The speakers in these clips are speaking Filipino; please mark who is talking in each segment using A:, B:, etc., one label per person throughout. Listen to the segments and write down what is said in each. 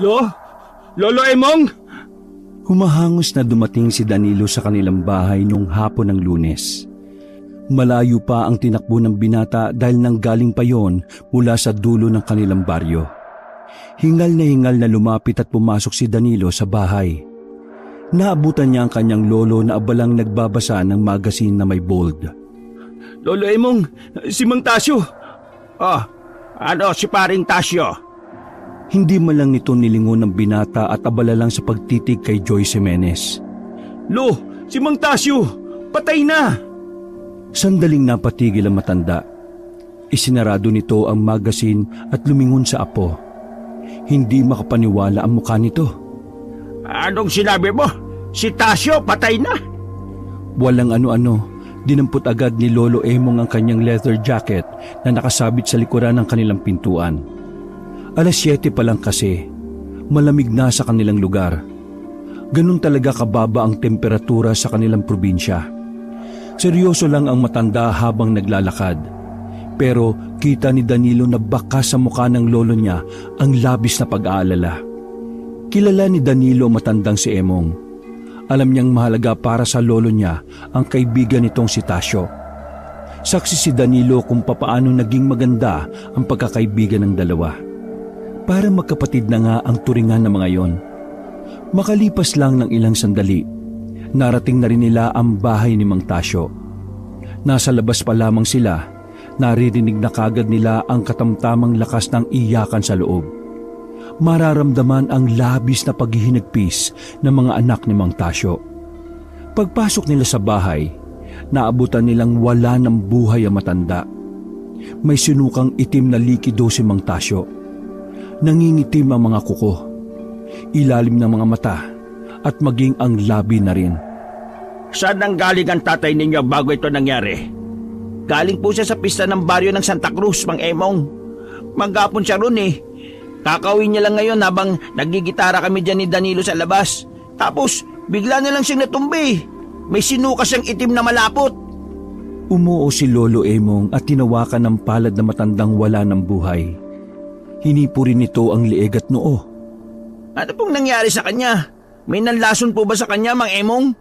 A: Lolo Emong!
B: Humahangos na dumating si Danilo sa kanilang bahay nung hapon ng Lunes. Malayo pa ang tinakbo ng binata dahil nanggaling pa yon mula sa dulo ng kanilang baryo. Hingal na lumapit at pumasok si Danilo sa bahay. Naabutan niya ang kanyang lolo na abalang nagbabasa ng magazine na may bold.
A: Lolo Emong, si Mang Tasyo! Si paring Tasyo?
B: Hindi man lang nito nilingon ng binata at abala lang sa pagtitig kay Joyce Jimenez.
A: Lo, si Mang Tasyo! Patay na!
B: Sandaling napatigil ang matanda. Isinarado nito ang magazine at lumingon sa apo. Hindi makapaniwala ang mukha nito.
A: Anong sinabi mo? Si Tasyo patay na?
B: Walang ano-ano, dinampot agad ni Lolo Emong ang kanyang leather jacket na nakasabit sa likuran ng kanilang pintuan. 7:00 pa lang kasi, malamig na sa kanilang lugar. Ganun talaga kababa ang temperatura sa kanilang probinsya. Seryoso lang ang matanda habang naglalakad. Pero kita ni Danilo na baka sa mukha ng lolo niya ang labis na pag-aalala. Kilala ni Danilo ang matandang si Emong. Alam niyang mahalaga para sa lolo niya ang kaibigan nitong si Tasyo. Saksi si Danilo kung papaano naging maganda ang pagkakaibigan ng dalawa. Para magkapatid na nga ang turingan ng mga yon. Makalipas lang ng ilang sandali, narating na rin nila ang bahay ni Mang Tasyo. Nasa labas pa lamang sila, naririnig na kagad nila ang katamtamang lakas ng iyakan sa loob. Mararamdaman ang labis na paghihinagpis ng mga anak ni Mang Tasyo. Pagpasok nila sa bahay, naabutan nilang wala ng buhay ang matanda. May sinukang itim na likido si Mang Tasyo. Nangingitim ang mga kuko, ilalim ng mga mata at maging ang labi na rin.
A: Saan nanggaling ang tatay ninyo bago ito nangyari? Galing po siya sa pista ng baryo ng Santa Cruz, Mang Emong. Manggapon siya ron eh. Kakawin niya lang ngayon habang nagigitara kami dyan ni Danilo sa labas. Tapos bigla na lang siyang natumbi. May sinuka siyang itim na malapot.
B: Umuo si Lolo Emong at tinawakan ng palad na matandang wala ng buhay. Hinipo rin nito ang lieg at noo.
A: Ano pong nangyari sa kanya? May nanlason po ba sa kanya, Mang Emong?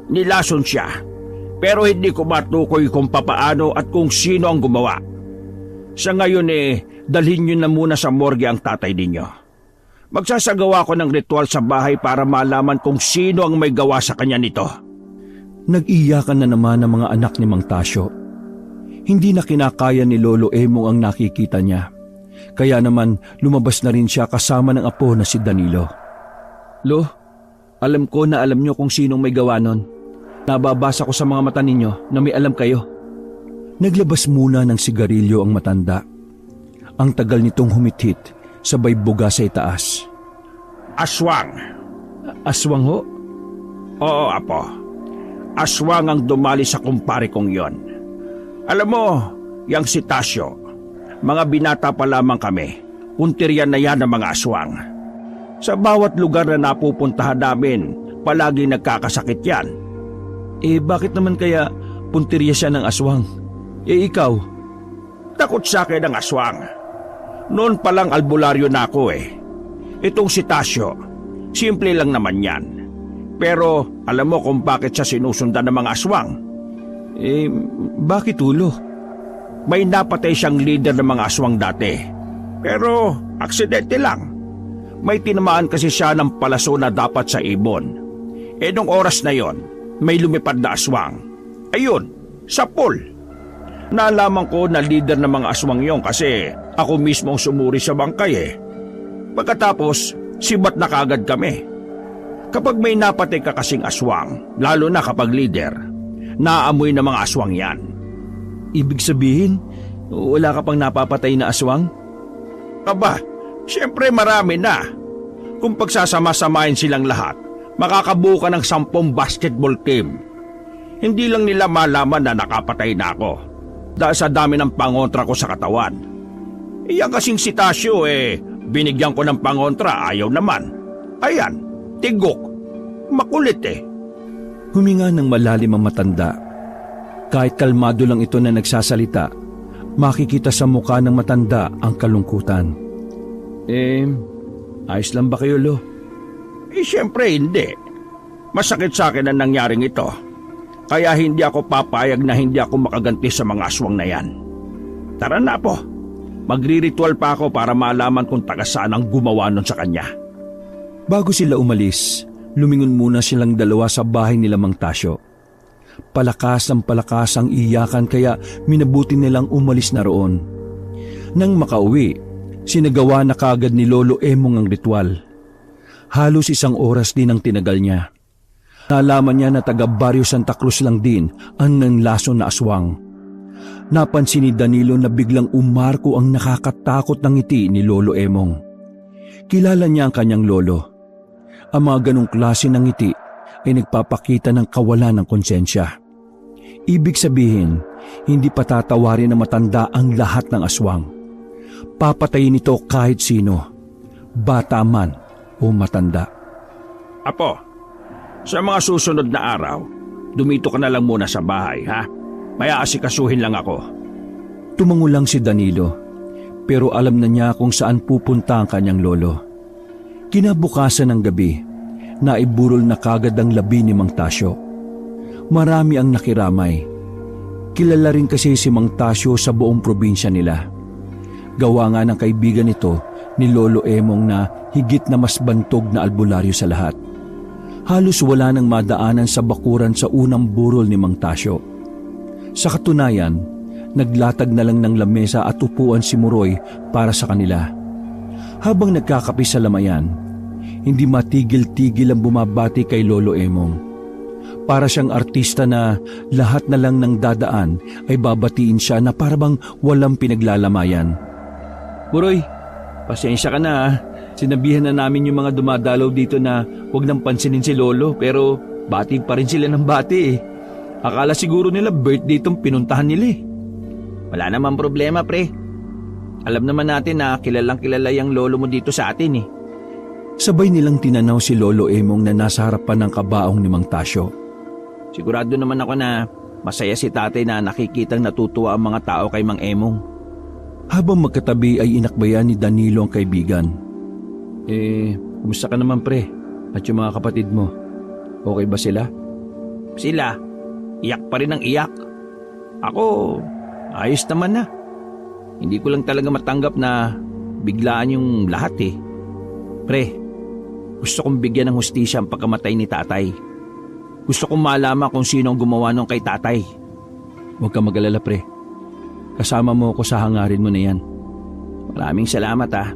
A: Nilason siya, pero hindi ko matukoy kung papaano at kung sino ang gumawa. Sa ngayon dalhin niyo na muna sa morgue ang tatay ninyo. Magsasagawa ko ng ritual sa bahay para malaman kung sino ang may gawa sa kanya nito.
B: Nag-iyakan na naman ang mga anak ni Mang Tasyo. Hindi na kinakaya ni Lolo Emong ang nakikita niya. Kaya naman lumabas na rin siya kasama ng apo na si Danilo. Lo, alam ko na alam niyo kung sinong may gawa nun. Nababasa ko sa mga mata ninyo na may alam kayo. Naglabas muna ng sigarilyo ang matanda. Ang tagal nitong humithit, sabay buga sa itaas.
A: Aswang.
B: Aswang ho?
A: Oo, apo. Aswang ang dumali sa kumpare kong yon. Alam mo, yang si Tasyo, mga binata pa lamang kami, puntiryan na yan ng mga aswang. Sa bawat lugar na napupuntahan namin, palagi nagkakasakit yan.
B: Bakit naman kaya puntirya siya ng aswang? Ikaw?
A: Takot sa akin ang aswang. Noon palang albularyo na ako Itong si Tasyo, simple lang naman yan. Pero alam mo kung bakit siya sinusundan ng mga aswang?
B: Bakit ulo?
A: May napatay siyang leader ng mga aswang dati. Pero aksidente lang. May tinamaan kasi siya ng palaso na dapat sa ibon. Nung oras na yon, may lumipad na aswang. Ayun, sa pool. Nalaman ko na leader ng mga aswang yon kasi ako mismo ang sumuri sa bangkay Pagkatapos, sibat na kagad kami. Kapag may napatay ka kasing aswang, lalo na kapag leader, naamoy ng mga aswang yan.
B: Ibig sabihin, wala ka pang napapatay na aswang?
A: Aba, siyempre marami na. Kung pagsasama-samahin silang lahat, makakabuo ka ng 10 basketball team. Hindi lang nila malaman na nakapatay na ako dahil sa dami ng pangontra ko sa katawan. Iyan kasing si Tasyo binigyan ko ng pangontra, ayaw naman. Ayan, tigok. Makulit
B: Huminga ng malalim ang matanda. Kahit kalmado lang ito na nagsasalita, makikita sa mukha ng matanda ang kalungkutan. Ayos lang ba kayo, Lo?
A: Siyempre hindi. Masakit sa akin ang nangyaring ito. Kaya hindi ako papayag na hindi ako makaganti sa mga aswang na yan. Tara na po. Magri-ritual pa ako para malaman kung taga saan ang gumawa nun sa kanya.
B: Bago sila umalis, lumingon muna silang dalawa sa bahay nila Mang Tasyo. Palakas ang iyakan kaya minabuti nilang umalis na roon. Nang makauwi, sinagawa na kaagad ni Lolo Emong ang ritual. Halos 1 oras din ang tinagal niya. Nalaman niya na taga Barrio Santa Cruz lang din ang nanlaso na aswang. Napansin ni Danilo na biglang umarko ang nakakatakot ng ngiti ni Lolo Emong. Kilala niya ang kanyang lolo. Ang mga ganong klase ng ngiti ay nagpapakita ng kawalan ng konsensya. Ibig sabihin, hindi patatawarin na matanda ang lahat ng aswang. Papatayin ito kahit sino, bata man o matanda.
A: Apo, sa mga susunod na araw, dumito ka na lang muna sa bahay, ha? May aasikasuhin lang ako.
B: Tumango lang si Danilo, pero alam na niya kung saan pupunta ang kanyang lolo. Kinabukasan ng gabi, naiburol na kagad ang labi ni Mang Tasyo. Marami ang nakiramay. Kilala rin kasi si Mang Tasyo sa buong probinsya nila. Gawa nga ng kaibigan nito ni Lolo Emong na higit na mas bantog na albularyo sa lahat. Halos wala nang madaanan sa bakuran sa unang burol ni Mang Tasyo. Sa katunayan, naglatag na lang ng lamesa at upuan si Muroy para sa kanila. Habang nagkakape sa lamayan, hindi matigil-tigil ang bumabati kay Lolo Emong. Para siyang artista na lahat na lang ng dadaan ay babatiin siya na parabang walang pinaglalamayan. Muroy, pasensya ka na ah. Sinabihan na namin yung mga dumadalaw dito na huwag nang pansinin si Lolo pero bati pa rin sila ng bati eh. Akala siguro nila birthday itong pinuntahan nila eh. Wala namang problema pre. Alam naman natin na kilalang kilala yung lolo mo dito sa atin eh. Sabay nilang tinanaw si Lolo Emong na nasa harapan ng kabaong ni Mang Tasyo. Sigurado naman ako na masaya si tatay na nakikitang natutuwa ang mga tao kay Mang Emong. Habang magkatabi ay inakbayan ni Danilo ang kaibigan. Kumusta ka naman pre? At yung mga kapatid mo? Okay ba sila? Sila? Iyak pa rin ang iyak. Ako, ayos naman na. Hindi ko lang talaga matanggap na biglaan yung lahat eh. Pre, gusto kong bigyan ng hustisya ang pagkamatay ni tatay. Gusto kong malaman kung sino ang gumawa nung kay tatay. Huwag kang mag-alala pre. Kasama mo ako sa hangarin mo na yan. Maraming salamat ah.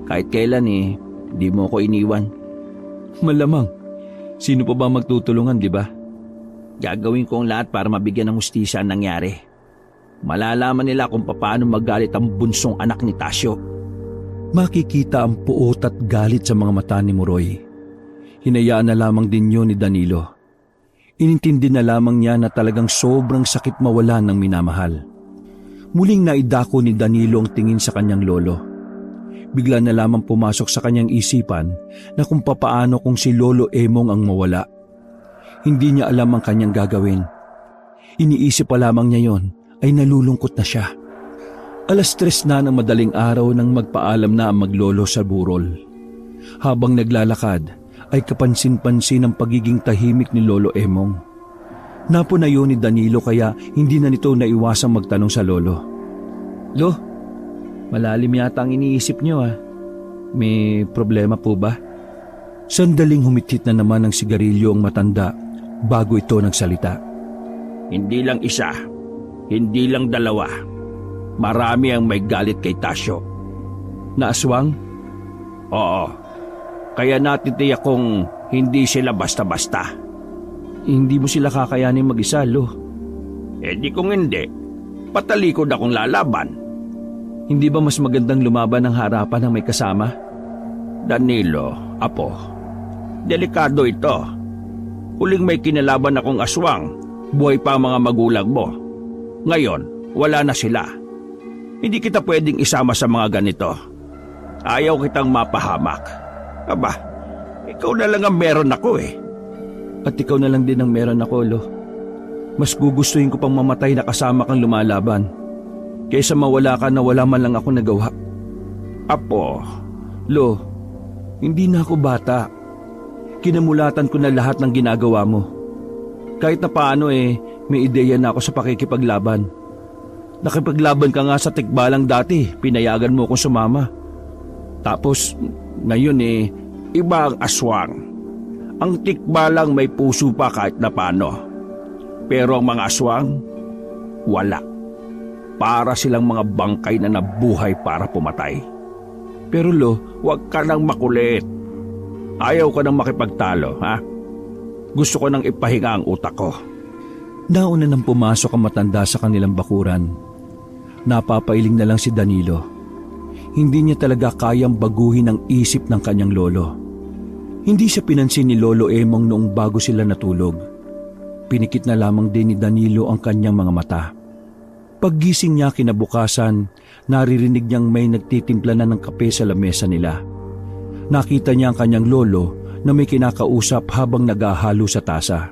B: Kahit kailan di mo ako iniwan. Malamang. Sino pa ba magtutulungan, di ba? Gagawin ko ang lahat para mabigyan ng hustisya ang nangyari. Malalaman nila kung paano magalit ang bunsong anak ni Tasyo. Makikita ang puot at galit sa mga mata ni Muroy. Hinayaan na lamang din yun ni Danilo. Inintindi na lamang niya na talagang sobrang sakit mawala ng minamahal. Muling naidako ni Danilo ang tingin sa kanyang lolo. Bigla na lamang pumasok sa kanyang isipan na kung papaano kung si Lolo Emong ang mawala. Hindi niya alam ang kanyang gagawin. Iniisip pa lamang niya yon ay nalulungkot na siya. 3:00 na ng madaling araw nang magpaalam na ang maglolo sa burol. Habang naglalakad ay kapansin-pansin ang pagiging tahimik ni Lolo Emong. Napuna yun ni Danilo kaya hindi na nito naiwasang magtanong sa lolo. Lo, malalim yata ang iniisip niyo ah. May problema po ba? Sandaling humitit na naman ng sigarilyo ang matanda bago ito nagsalita. Hindi lang isa, hindi lang dalawa. Marami ang may galit kay Tasyo. Naaswang? Oo. Kaya natitiyak kong hindi sila basta-basta. Hindi mo sila kakayanin mag-isa, Lo. Di kung hindi, patalikod akong lalaban. Hindi ba mas magandang lumaban ng harapan ng may kasama? Danilo, apo, delikado ito. Huling may kinalaban akong aswang, buhay pa ang mga magulang mo. Ngayon, wala na sila. Hindi kita pwedeng isama sa mga ganito. Ayaw kitang mapahamak. Aba, ikaw na lang ang meron ako eh. At ikaw na lang din ang meron ako, Lo. Mas gugustuhin ko pang mamatay na kasama kang lumalaban kaysa mawala ka na wala man lang ako nagawa. Apo, Lo, Hindi na ako bata. Kinamulatan ko na lahat ng ginagawa mo. Kahit na paano may ideya na ako sa pakikipaglaban. Nakipaglaban ka nga sa tikbalang dati, pinayagan mo akong sumama. Tapos, ngayon
A: Iba ang aswang. Ang tikbalang may puso pa kahit na paano. Pero ang mga aswang, wala. Para silang mga bangkay na nabuhay para pumatay. Pero huwag ka nang makulit. Ayaw ko nang makipagtalo, ha? Gusto ko nang ipahinga ang utak ko.
B: Nauna nang pumasok ang matanda sa kanilang bakuran. Napapailing na lang si Danilo. Hindi niya talaga kayang baguhin ang isip ng kanyang lolo. Hindi siya pinansin ni Lolo Emong noong bago sila natulog. Pinikit na lamang din ni Danilo ang kanyang mga mata. Paggising niya kinabukasan, naririnig niyang may nagtitimpla na ng kape sa lamesa nila. Nakita niya ang kanyang lolo na may kinakausap habang naghahalo sa tasa.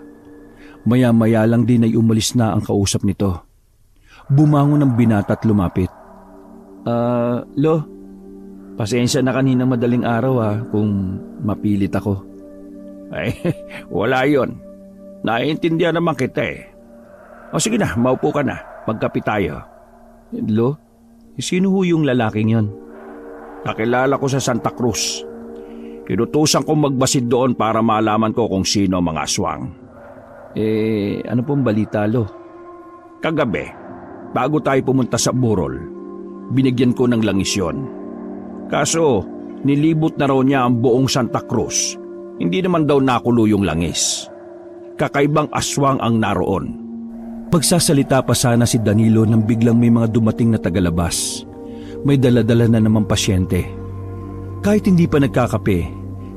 B: Maya-maya lang din ay umalis na ang kausap nito. Bumangon ang binata at lumapit. Lo, pasensya na kanina madaling araw kung mapilit ako.
A: Ay, wala yon. Naiintindihan naman kita O sige na, maupo ka na. Magkape tayo.
B: Lo, sino ho yung lalaking yon?
A: Kakilala ko sa Santa Cruz. Inutusan kong magbasid doon para malaman ko kung sino ang mga aswang.
B: Ano pong balita, Lo?
A: Kagabi, bago tayo pumunta sa burol, binigyan ko ng langis yon. Kaso, nilibot na raw niya ang buong Santa Cruz. Hindi naman daw nakulo yung langis. Kakaibang aswang ang naroon.
B: Pagsasalita pa sana si Danilo nang biglang may mga dumating na tagalabas. May daladala na namang pasyente. Kahit hindi pa nagkakape,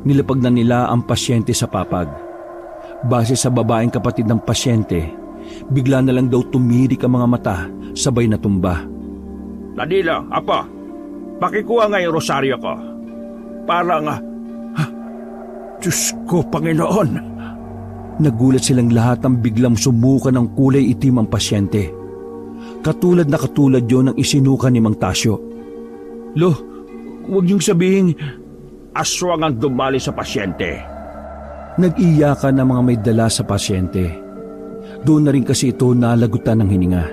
B: nilapag na nila ang pasyente sa papag. Base sa babaeng kapatid ng pasyente, bigla na lang daw tumirik ang mga mata, sabay na tumba.
A: Danilo, Apo, pakikuha nga yung rosaryo ko. Parang, Diyos ko, Panginoon!
B: Nagulat silang lahat ang biglang sumuka ng kulay itim ang pasyente. Katulad na katulad yon ng isinuka ni Mang Tasyo.
A: Lo, huwag niyong sabihin, aswang ang dumali sa pasyente.
B: Nag-iyakan ang mga may dala sa pasyente. Doon na rin kasi ito nalagutan ng hininga.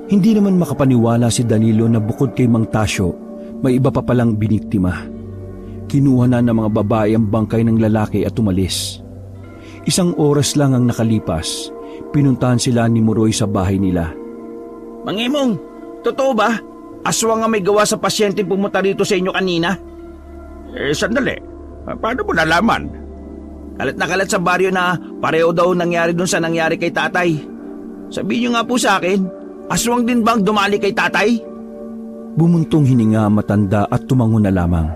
B: Hindi naman makapaniwala si Danilo na bukod kay Mang Tasyo, may iba pa palang biniktima. Kinuha na ng mga babae ang bangkay ng lalaki at umalis. Isang oras lang ang nakalipas, pinuntahan sila ni Muroy sa bahay nila.
A: Mang Emong, totoo ba? Aswang ang may gawa sa pasyente pumunta rito sa inyo kanina? Sandali. Paano mo nalaman? Kalat na kalat sa baryo na pareho daw nangyari dun sa nangyari kay tatay. Sabihin niyo nga po sa akin, aswang din bang dumali kay tatay?
B: Bumuntong hininga ang matanda at tumango na lamang.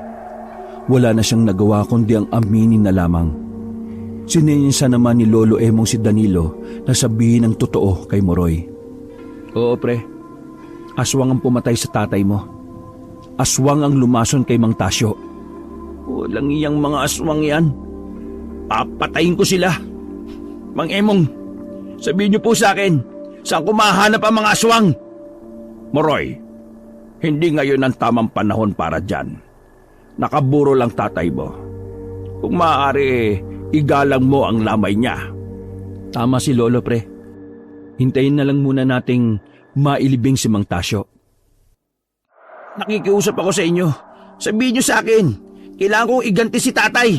B: Wala na siyang nagawa kundi ang aminin na lamang. Sininsa naman ni Lolo Emong si Danilo na sabihin ang totoo kay Muroy.
A: Oo pre,
B: aswang ang pumatay sa tatay mo. Aswang ang lumason kay Mang Tasyo.
A: Walang iyang mga aswang yan. Papatayin ko sila. Mang Emong, sabihin niyo po sa akin, saan ko mahanap ang mga aswang? Muroy, hindi ngayon ang tamang panahon para dyan. Nakaburo lang tatay mo. Kung maaari, igalang mo ang lamay niya.
B: Tama si Lolo pre. Hintayin na lang muna nating mailibing si Mang Tasyo.
A: Nakikiusap ako sa inyo. Sabihin niyo sa akin, kailangan kong iganti si tatay.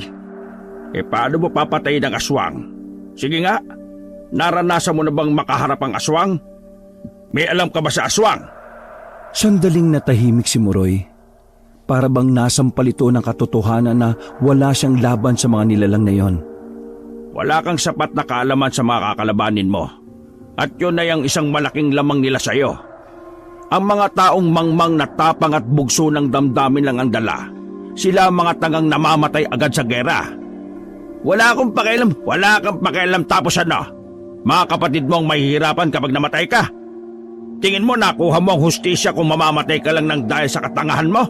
A: Paano mo papatayin ang aswang? Sige nga, naranasan mo na bang makaharap ang aswang? May alam ka ba sa aswang?
B: Sandaling natahimik si Muroy. Para bang nasampal ito ng katotohanan na wala siyang laban sa mga nilalang na yon.
A: Wala kang sapat na kaalaman sa mga kakalabanin mo. At yun ay ang isang malaking lamang nila sa'yo. Ang mga taong mangmang na tapang at bugso ng damdamin lang ang dala. Sila ang mga tangang namamatay agad sa gera. Wala kang pakialam tapos ano? Mga kapatid mo ang mahihirapan kapag namatay ka. Tingin mo nakuha mo ang hustisya kung mamamatay ka lang ng dahil sa katangahan mo?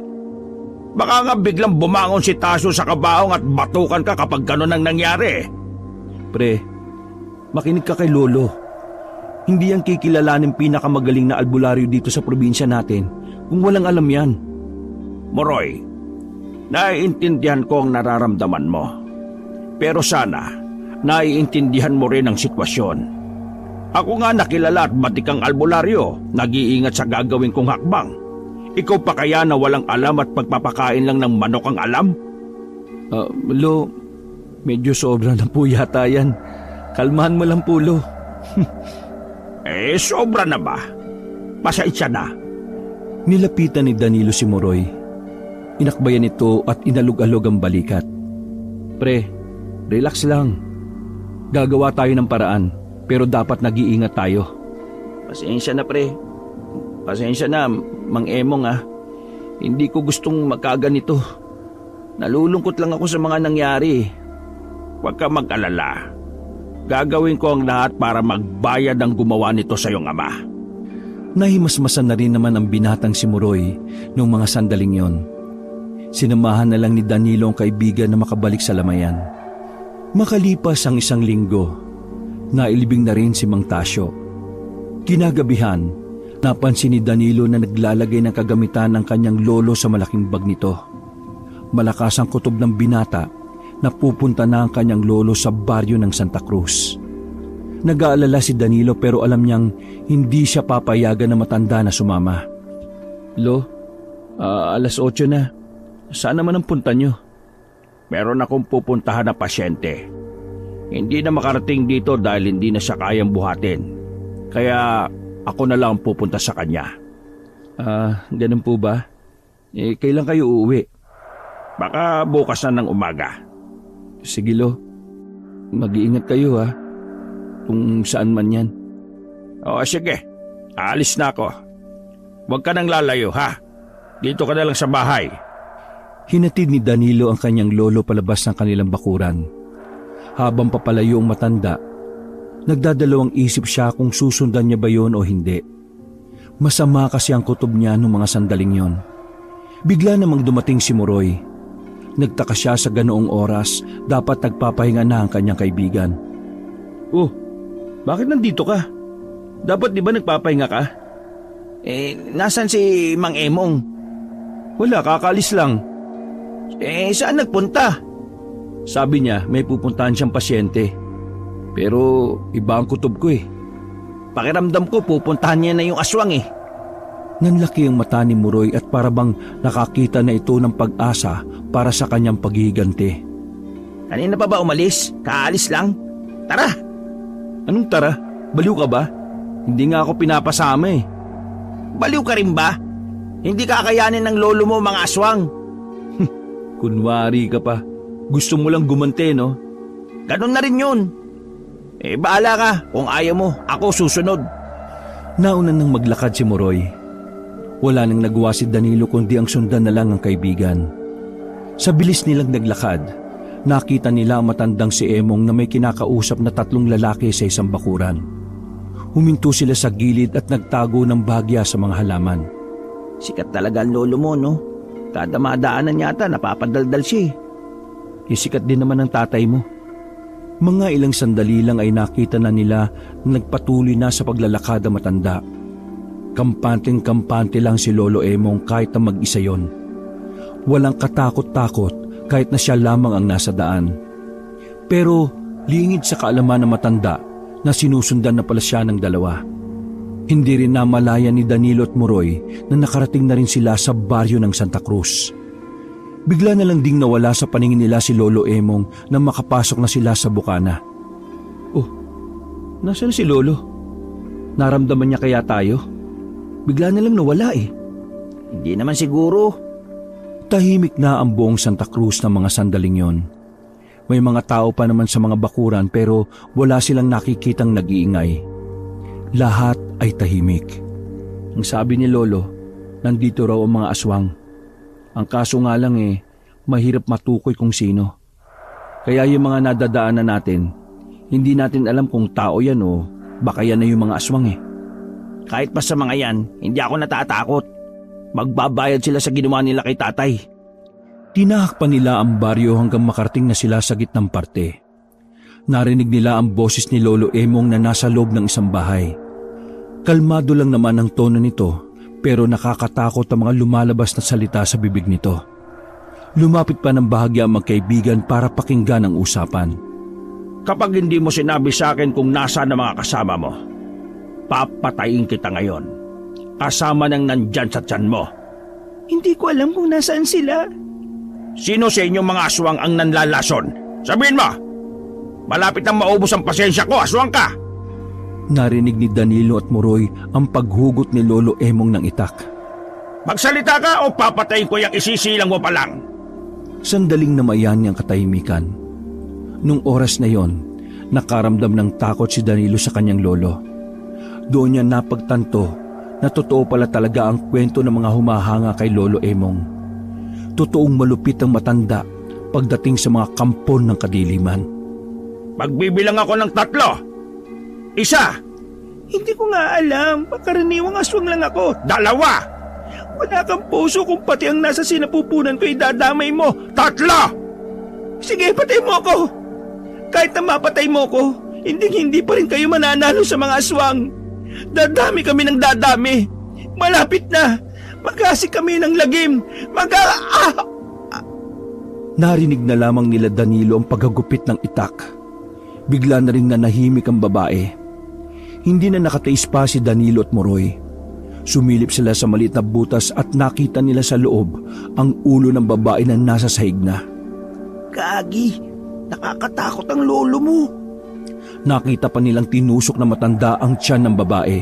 A: Baka nga biglang bumangon si Tasyo sa kabaong at batukan ka kapag gano'n ang nangyari.
B: Pre, makinig ka kay Lolo. Hindi yan kikilalanin pinakamagaling na albularyo dito sa probinsya natin kung walang alam yan.
A: Muroy, Naiintindihan ko ang nararamdaman mo. Pero sana, naiintindihan mo rin ang sitwasyon. Ako nga nakilala at batikang albularyo, nag-iingat sa gagawin kong hakbang. Ikaw pa kaya na walang alam at pagpapakain lang ng manok ang alam?
B: Lo, medyo sobra na po yata yan. Kalmahan mo lang po, Lo.
A: Sobra na ba? Pasensya na.
B: Nilapitan ni Danilo si Moroy. Inakbayan ito at inalog-alog ang balikat. Pre, relax lang. Gagawa tayo ng paraan, pero dapat nag-iingat tayo. Pasensya na, pre. Pasensya na, Mang Emong ah. Hindi ko gustong magkaganito. Nalulungkot lang ako sa mga nangyari.
A: Huwag ka mag-alala. Gagawin ko ang lahat para magbayad ang gumawa nito sa iyong ama.
B: Nahimasmasan na rin naman ang binatang si Moroy noong mga sandaling yon. Sinamahan na lang ni Danilo ang kaibigan na makabalik sa lamayan. Makalipas ang 1 linggo, nailibing na rin si Mang Tasyo. Kinagabihan, napansin ni Danilo na naglalagay ng kagamitan ng kanyang lolo sa malaking bag nito. Malakas ang kutob ng binata na pupunta na ang kanyang lolo sa baryo ng Santa Cruz. Nag-aalala si Danilo pero alam niyang hindi siya papayagan na matanda na sumama. Lo, alas 8 na. Saan naman ang punta niyo?
A: Meron akong pupuntahan na pasyente. Hindi na makarating dito dahil hindi na siya kayang buhatin. Kaya ako na lang ang pupunta sa kanya.
B: Ganun po ba? Kailan kayo uuwi?
A: Baka bukas na ng umaga.
B: Sige, Lo. Mag-iingat kayo ha. Kung saan man yan.
A: Sige. Aalis na ako. Huwag ka nang lalayo ha. Dito ka na lang sa bahay.
B: Hinatid ni Danilo ang kanyang lolo palabas ng kanilang bakuran. Habang papalayo ang matanda, nagdadalawang isip siya kung susundan niya ba yon o hindi. Masama kasi ang kutob niya noong mga sandaling yon. Bigla namang dumating si Moroy. Nagtaka siya sa ganoong oras, dapat nagpapahinga na ang kanyang kaibigan.
A: Oh, bakit nandito ka? Dapat di ba nagpapahinga ka? Nasan si Mang Emong?
B: Wala, kakalis lang.
A: Saan nagpunta?
B: Sabi niya may pupuntahan siyang pasyente. Pero iba ang kutob ko eh.
A: Pakiramdam ko pupuntahan niya na yung aswang eh.
B: Nanlaki ang mata ni Moroy at parabang nakakita na ito ng pag-asa para sa kanyang paghihiganti.
A: Kanina pa ba umalis? Kaalis lang? Tara!
B: Anong tara? Baliw ka ba? Hindi nga ako pinapasama eh.
A: Baliw ka rin ba? Hindi kakayanin ng lolo mo mga aswang.
B: Kunwari ka pa. Gusto mo lang gumante, no?
A: Ganun na rin yun. Bahala ka. Kung ayaw mo, ako susunod.
B: Nauna nang maglakad si Moroy. Wala nang nagawa si Danilo kundi ang sundan na lang ang kaibigan. Sa bilis nilang naglakad, nakita nila ang matandang si Emong na may kinakausap na 3 lalaki sa isang bakuran. Huminto sila sa gilid at nagtago ng bahagya sa mga halaman.
A: Sikat talaga ang lolo mo, no? Kada madaanan yata napapadaldal siya.
B: Isikat din naman ang tatay mo. Mga ilang sandali lang ay nakita na nila na nagpatuloy na sa paglalakad ang matanda. Kampanteng-kampante lang si Lolo Emong kahit na mag-isa yon. Walang katakot-takot kahit na siya lamang ang nasa daan. Pero lingid sa kaalaman ng matanda na sinusundan na pala siya ng 2. Hindi rin namalayan ni Danilo at Moroy na nakarating na rin sila sa baryo ng Santa Cruz. Bigla na lang ding nawala sa paningin nila si Lolo Emong nang makapasok na sila sa bukana. Oh, nasaan si Lolo? Naramdaman niya kaya tayo? Bigla na lang nawala eh.
A: Hindi naman siguro.
B: Tahimik na ang buong Santa Cruz ng mga sandaling yon. May mga tao pa naman sa mga bakuran pero wala silang nakikitang nag-iingay. Lahat ay tahimik. Ang sabi ni Lolo, nandito raw ang mga aswang. Ang kaso nga lang mahirap matukoy kung sino. Kaya yung mga nadadaanan natin, hindi natin alam kung tao yan o baka yan na yung mga aswang
A: Kahit pa sa mga yan, hindi ako natatakot. Magbabayad sila sa ginawa nila kay tatay.
B: Tinahak pa nila ang baryo hanggang makarating na sila sa gitnang parte. Narinig nila ang boses ni Lolo Emong na nasa loob ng isang bahay. Kalmado lang naman ang tono nito pero nakakatakot ang mga lumalabas na salita sa bibig nito. Lumapit pa ng bahagya ang magkaibigan para pakinggan ang usapan.
A: Kapag hindi mo sinabi sa akin kung nasaan ang mga kasama mo, papatayin kita ngayon. Kasama nang nandyan sa tiyan mo.
C: Hindi ko alam kung nasaan sila.
A: Sino sa inyong mga aswang ang nanlalason? Sabihin mo! Malapit nang maubos ang pasensya ko, aswang ka!
B: Narinig ni Danilo at Muroy ang paghugot ni Lolo Emong ng itak.
A: Magsalita ka o papatayin ko yung isisilang mo pa lang.
B: Sandaling namayan niyang katahimikan. Nung oras na yon, nakaramdam ng takot si Danilo sa kanyang lolo. Doon niya napagtanto na totoo pala talaga ang kwento ng mga humahanga kay Lolo Emong. Totoong malupit ang matanda pagdating sa mga kampon ng kadiliman.
A: Magbibilang ako ng 3. 1.
C: Hindi ko nga alam. Pakaraniwang aswang lang ako.
A: 2.
C: Wala kang puso kung pati ang nasa sinapupunan ko idadamay mo.
A: 3.
C: Sige, patay mo ako. Kahit na mapatay mo ko, hindi pa rin kayo mananalo sa mga aswang. Dadami kami ng dadami. Malapit na. Magasik kami ng lagim.
B: Narinig na lamang nila Danilo ang paghagupit ng itak. Bigla na rin nanahimik ang babae. Hindi na nakatiis pa si Danilo at Muroy. Sumilip sila sa maliit na butas at nakita nila sa loob ang ulo ng babae na nasa sahig na.
C: Gagi, nakakatakot ang lolo mo.
B: Nakita pa nilang tinusok na matanda ang tiyan ng babae.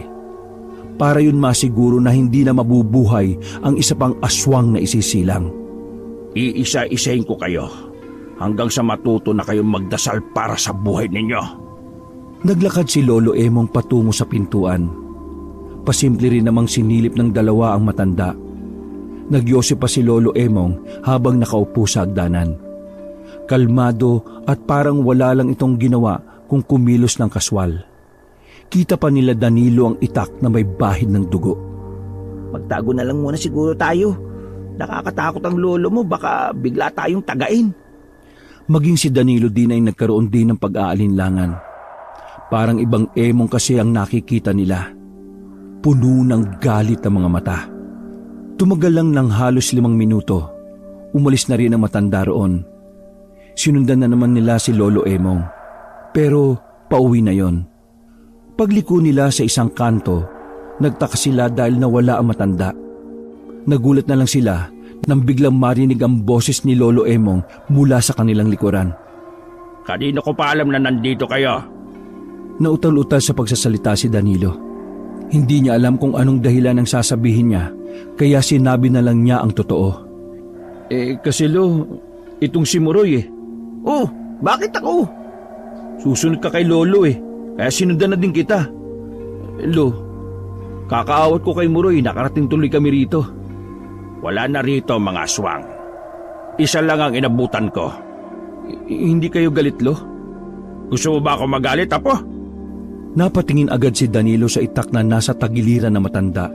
B: Para yun masiguro na hindi na mabubuhay ang isa pang aswang na isisilang.
A: Iisa-isahin ko kayo hanggang sa matuto na kayong magdasal para sa buhay ninyo.
B: Naglakad si Lolo Emong patungo sa pintuan. Pasimple rin namang sinilip ng dalawa ang matanda. Nagyose pa si Lolo Emong habang nakaupo sa hagdanan. Kalmado at parang wala lang itong ginawa kung kumilos ng kaswal. Kita pa nila Danilo ang itak na may bahid ng dugo.
C: Magtago na lang muna siguro tayo. Nakakatakot ang lolo mo, baka bigla tayong tagain.
B: Maging si Danilo din ay nagkaroon din ng pag-aalinlangan. Parang ibang Emong kasi ang nakikita nila. Puno ng galit ang mga mata. Tumagal lang ng halos 5 minuto. Umalis na rin ang matanda roon. Sinundan na naman nila si Lolo Emong. Pero pauwi na yon. Pagliko nila sa isang kanto, nagtaka sila dahil nawala ang matanda. Nagulat na lang sila nang biglang marinig ang boses ni Lolo Emong mula sa kanilang likuran.
A: Kanino ko pa alam na nandito kayo?
B: Nautal-utal sa pagsasalita si Danilo. Hindi niya alam kung anong dahilan ang sasabihin niya, kaya sinabi na lang niya ang totoo. Kasi itong si Muroy
C: Oh, bakit ako?
B: Susunod ka kay Lolo kaya sinundan na din kita. Lo, kakaawat ko kay Muroy, nakarating tuloy kami rito.
A: Wala na rito mga aswang. Isa lang ang inabutan ko.
B: Hindi kayo galit, Lo?
A: Gusto mo ba ako magalit, Apo?
B: Napatingin agad si Danilo sa itak na nasa tagiliran na matanda.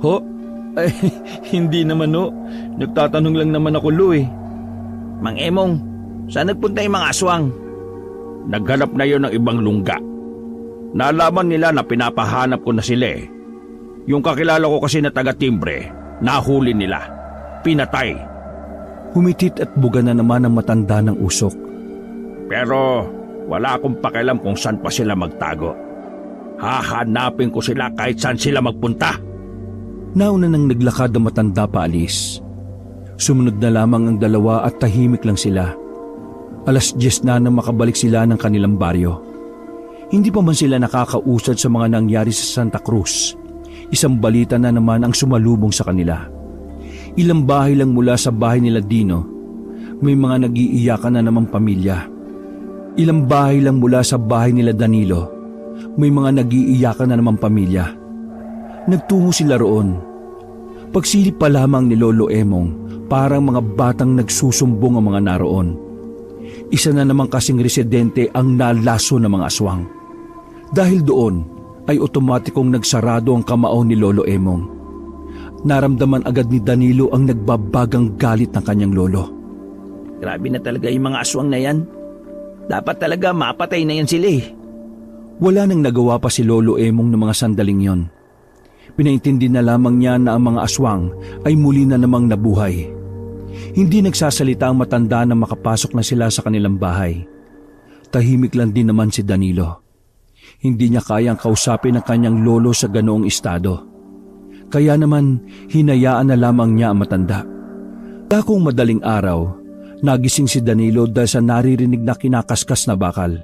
B: Ho? Ay, hindi naman Nagtatanong lang naman ako, Lo
C: Mang Emong, saan nagpunta yung mga aswang?
A: Naghanap na yon ng ibang lungga. Nalaman nila na pinapahanap ko na sila Yung kakilala ko kasi na taga-timbre, nahuli nila. Pinatay.
B: Humitit at buga na naman ang matanda ng usok.
A: Pero wala akong pakialam kung saan pa sila magtago. Hahanapin ko sila kahit saan sila magpunta.
B: Nauna nang naglakad ang matanda paalis. Sumunod na lamang ang dalawa at tahimik lang sila. 10:00 na nang makabalik sila ng kanilang baryo. Hindi pa man sila nakakausad sa mga nangyari sa Santa Cruz. Isang balita na naman ang sumalubong sa kanila. Ilang bahay lang mula sa bahay nila Dino, may mga nag-iiyakan na namang pamilya. Ilang bahay lang mula sa bahay nila Danilo, may mga nag-iiyakan na namang pamilya. Nagtungo sila roon. Pagsilip pa lamang ni Lolo Emong, parang mga batang nagsusumbong ang mga naroon. Isa na naman kasing residente ang nalaso ng mga aswang. Dahil doon ay otomatikong nagsarado ang kamao ni Lolo Emong. Naramdaman agad ni Danilo ang nagbabagang galit ng kanyang lolo.
C: Grabe na talaga yung mga aswang na yan. Dapat talaga mapatay na yan sila
B: Wala nang nagawa pa si Lolo Emong ng mga sandaling yon. Pinaintindi na lamang niya na ang mga aswang ay muli na namang nabuhay. Hindi nagsasalita ang matanda na makapasok na sila sa kanilang bahay. Tahimik lang din naman si Danilo. Hindi niya kayang kausapin ang kanyang lolo sa ganoong estado. Kaya naman hinayaan na lamang niya ang matanda. Dakong madaling araw, nagising si Danilo dahil sa naririnig na kinakaskas na bakal.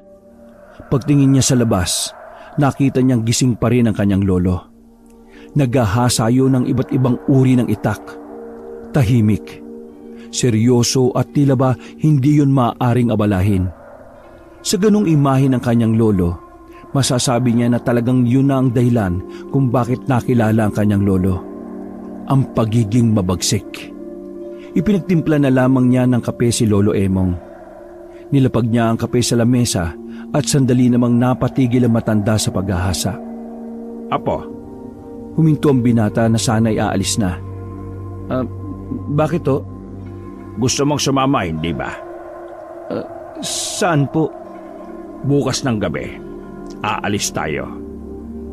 B: Pagtingin niya sa labas, nakita niyang gising pa rin ang kanyang lolo. Naghahasayo ng iba't ibang uri ng itak. Tahimik, seryoso at tila ba hindi yun maaaring abalahin. Sa ganong imahe ng kanyang lolo, masasabi niya na talagang yun na ang dahilan kung bakit nakilala ang kanyang lolo. Ang pagiging mabagsik. Ipinagtimpla na lamang niya ng kape si Lolo Emong. Nilapag niya ang kape sa lamesa at sandali namang napatigil ang matanda sa paghahasa.
A: Apo,
B: Huminto ang binata na sana'y aalis na. Bakit to?
A: gusto mong sumama, hindi ba?
B: Saan po?
A: Bukas ng gabi, aalis tayo.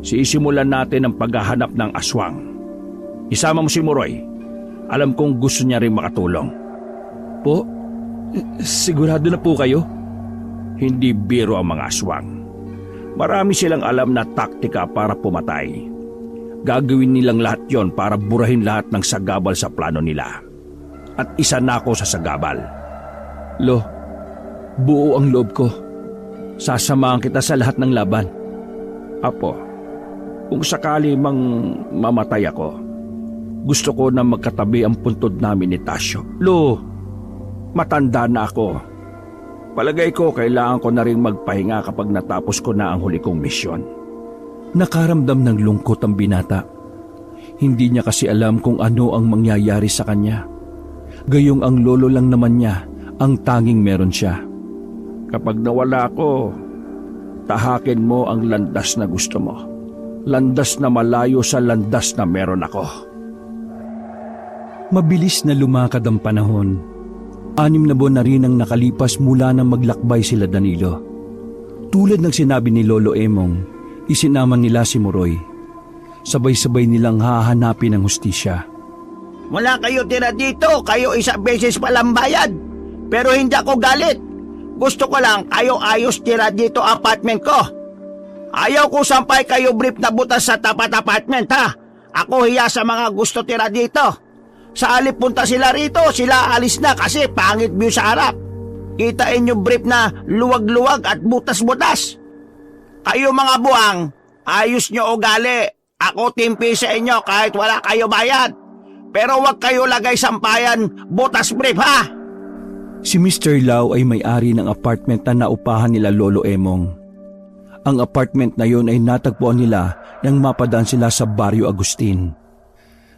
A: Sisimulan natin ang paghahanap ng aswang. Isama mo si Muroy. Alam kong gusto niya rin makatulong.
B: Po? Sigurado na po kayo?
A: Hindi biro ang mga aswang. Marami silang alam na taktika para pumatay. Gagawin nilang lahat yon para burahin lahat ng sagabal sa plano nila. At isa na ako sa sagabal.
B: Lo, buo ang loob ko. Sasamahan kita sa lahat ng laban.
A: Apo, kung sakali mang mamatay ako, gusto ko na magkatabi ang puntod namin ni Tasyo.
B: Lo,
A: Matanda na ako. Palagay ko kailangan ko na rin magpahinga kapag natapos ko na ang huli kong misyon.
B: nakaramdam ng lungkot ang binata. Hindi niya kasi alam kung ano ang mangyayari sa kanya. Gayong ang lolo lang naman niya ang tanging meron siya.
A: Kapag nawala ako, tahakin mo ang landas na gusto mo. Landas na malayo sa landas na meron ako.
B: Mabilis na lumakad ang panahon. 6 na buwan na rin ang nakalipas mula nang maglakbay sila Danilo. Tulad ng sinabi ni Lolo Emong, isinama nila si Muroy. Sabay-sabay nilang hahanapin ang hustisya.
C: Wala kayo tira dito, kayo isang beses palang bayad. Pero hindi ako galit. Gusto ko lang kayo ayos tira dito apartment ko. Ayaw ko sampay kayo brief na butas sa tapat apartment ha. Ako hiya sa mga gusto tira dito. Sa alip punta sila rito, sila alis na kasi pangit view sa harap. Kitain yung brief na luwag-luwag at butas-butas. Kayo mga buwang, ayos nyo ugali. Ako timpi sa inyo kahit wala kayo bayad. Pero wag kayo lagay sampayan butas brief ha.
B: Si Mr. Lau ay may-ari ng apartment na naupahan nila Lolo Emong. Ang apartment na yon ay natagpuan nila nang mapadaan sila sa Barrio Agustin.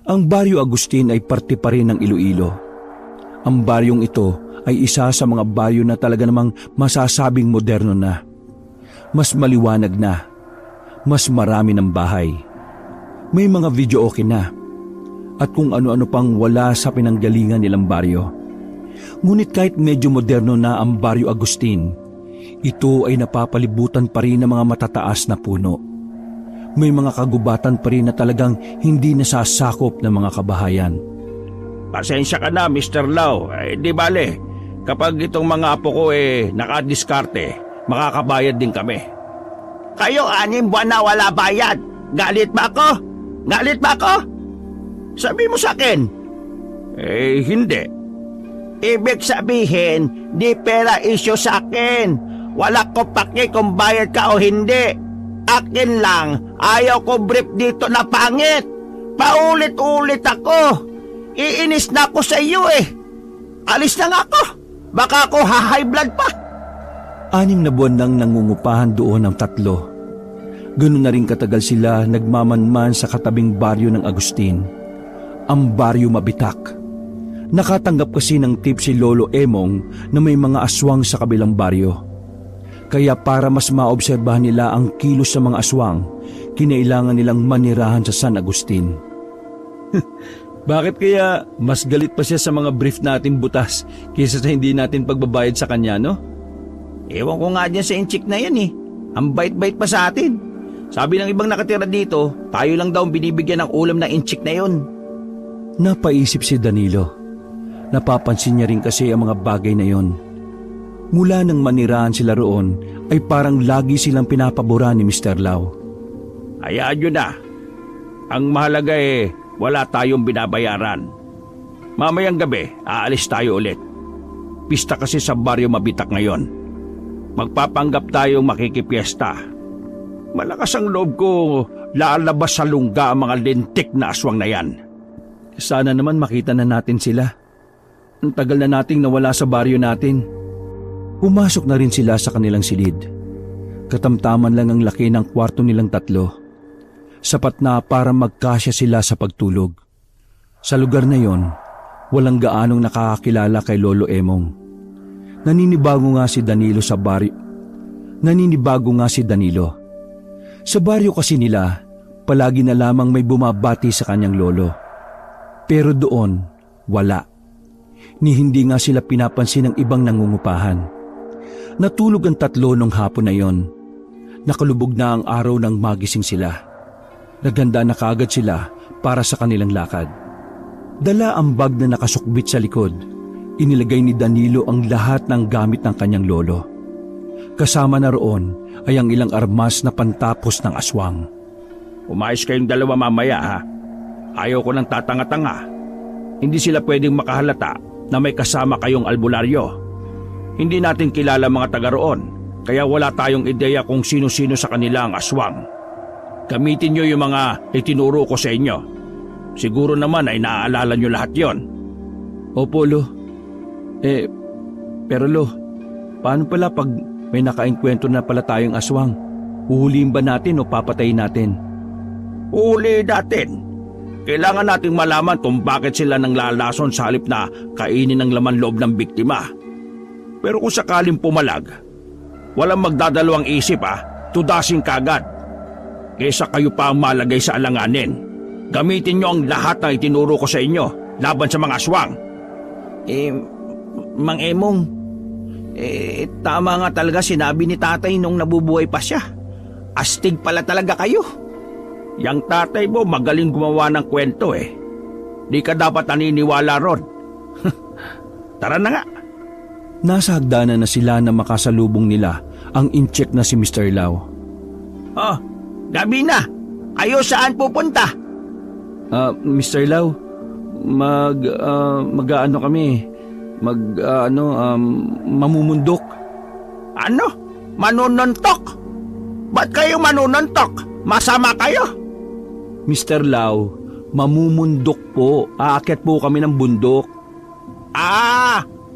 B: Ang Barrio Agustin ay parte pa rin ng Iloilo. Ang baryong ito ay isa sa mga baryo na talaga namang masasabing moderno na. Mas maliwanag na. Mas marami ng bahay. May mga video okay na. At kung ano-ano pang wala sa pinanggalingan nilang baryo. Ngunit kahit medyo moderno na ang Barrio Agustin, ito ay napapalibutan pa rin ng mga matataas na puno. May mga kagubatan pa rin na talagang hindi nasasakop ng mga kabahayan.
A: Pasensya ka na, Mr. Lau. Di bale, kapag itong mga apo ko nakadiskarte, makakabayad din kami.
C: Kayo 6 buwan na wala bayad. Galit ba ako? Galit ba ako? Sabi mo sa akin.
A: Hindi.
C: Ibig sabihin, di pera issue sa akin. Wala ko paki kung bayad ka o hindi. Akin lang, ayaw ko brief dito na pangit. Paulit-ulit ako. Iinis na ako sa iyo eh. Alis na nga ako. Baka ako high blood pa.
B: 6 na buwan nang nangungupahan doon ang 3. Ganun na rin katagal sila nagmamanman sa katabing baryo ng Agustin. Ang Baryo Mabitak. Nakatanggap kasi ng tip si Lolo Emong na may mga aswang sa kabilang baryo. Kaya para mas maobserbahan nila ang kilos sa mga aswang, kinailangan nilang manirahan sa San Agustin.
D: Bakit kaya mas galit pa siya sa mga brief natin butas kaysa sa hindi natin pagbabayad sa kanya, no?
C: Ewan ko nga dyan sa inchik na yan eh. Ang bait-bait pa sa atin. Sabi ng ibang nakatira dito, tayo lang daw binibigyan ng ulam ng inchik na yun.
B: Napaisip si Danilo. Napapansin niya rin kasi ang mga bagay na yon. Mula nang manirahan sila roon ay parang lagi silang pinapabura ni Mr. Lau.
A: Hayaan nyo na. Ang mahalaga wala tayong binabayaran. Mamayang gabi, aalis tayo ulit. Pista kasi sa Baryo Mabitak ngayon. Magpapanggap tayong makikipiesta. Malakas ang loob ko lalabas sa lungga ang mga lintik na aswang na yan.
B: Sana naman makita na natin sila. Ang tagal na nating nawala sa baryo natin. Pumasok na rin sila sa kanilang silid. Katamtaman lang ang laki ng kwarto nilang tatlo. Sapat na para magkasya sila sa pagtulog. Sa lugar na yon, walang gaanong nakakakilala kay Lolo Emong. Naninibago nga si Danilo sa baryo. Sa baryo kasi nila, palagi na lamang may bumabati sa kanyang lolo. Pero doon, wala. Ni hindi nga sila pinapansin ng ibang nangungupahan. Natulog ang tatlo nung hapon na yon. Nakalubog na ang araw nang magising sila. Naghanda na kaagad sila para sa kanilang lakad. Dala ang bag na nakasukbit sa likod. Inilagay ni Danilo ang lahat ng gamit ng kanyang lolo. Kasama na roon ay ang ilang armas na pantapos ng aswang.
A: Umayos kayong dalawa mamaya ha. Ayaw ko ng tatanga-tanga. Hindi sila pwedeng makahalata na may kasama kayong albularyo. Hindi natin kilala mga taga roon, kaya wala tayong ideya kung sino-sino sa kanila ang aswang. Gamitin nyo yung mga itinuro ko sa inyo. Siguro naman ay naaalala nyo lahat yon.
B: Opo, Lo. Pero Lo, paano pala pag may nakaengkwentro na pala tayong aswang? Uhulihin ba natin o papatayin natin?
A: Uhulihin natin. Kailangan nating malaman kung bakit sila nang lalason sa halip na kainin ang laman loob ng biktima. Pero kung sakaling pumalag, walang magdadalawang isip tudasin kagad. Kesa kayo pa ang malagay sa alanganin. Gamitin nyo ang lahat na itinuro ko sa inyo laban sa mga aswang.
C: Mang Emong, tama nga talaga sinabi ni tatay nung nabubuhay pa siya. Astig pala talaga kayo.
A: Yang tatay mo magaling gumawa ng kwento Di ka dapat naniniwala ron. Tara na nga.
B: Nasa hagdanan na sila na makasalubong nila ang incheck na si Mr. Lau.
C: Oh, gabi na. Kayo saan pupunta?
B: Mr. Lau, mag-ano kami, mamumundok.
A: Ano? Manununtok? Ba't kayo manununtok? Masama kayo?
B: Mr. Lau, mamumundok po. Aakyat po kami ng bundok.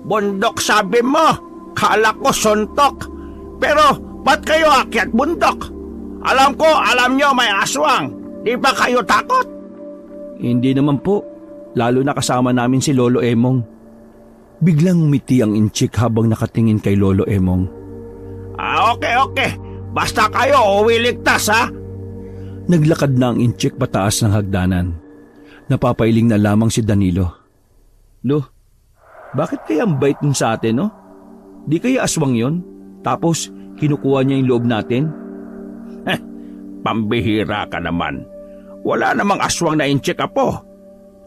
A: Bundok sabi mo. Kala ko suntok. Pero ba't kayo akyat bundok? Alam nyo may aswang. Di ba kayo takot?
B: Hindi naman po. Lalo na kasama namin si Lolo Emong. Biglang umiti ang inchik habang nakatingin kay Lolo Emong.
A: Okay. Basta kayo uwi ligtas
B: Naglakad na ang inchik pataas ng hagdanan. Napapailing na lamang si Danilo. Lo, bakit kaya ang bait nun sa atin, no? Di kaya aswang yon? Tapos kinukuha niya yung loob natin?
A: Pambihira ka naman. Wala namang aswang na inchik po.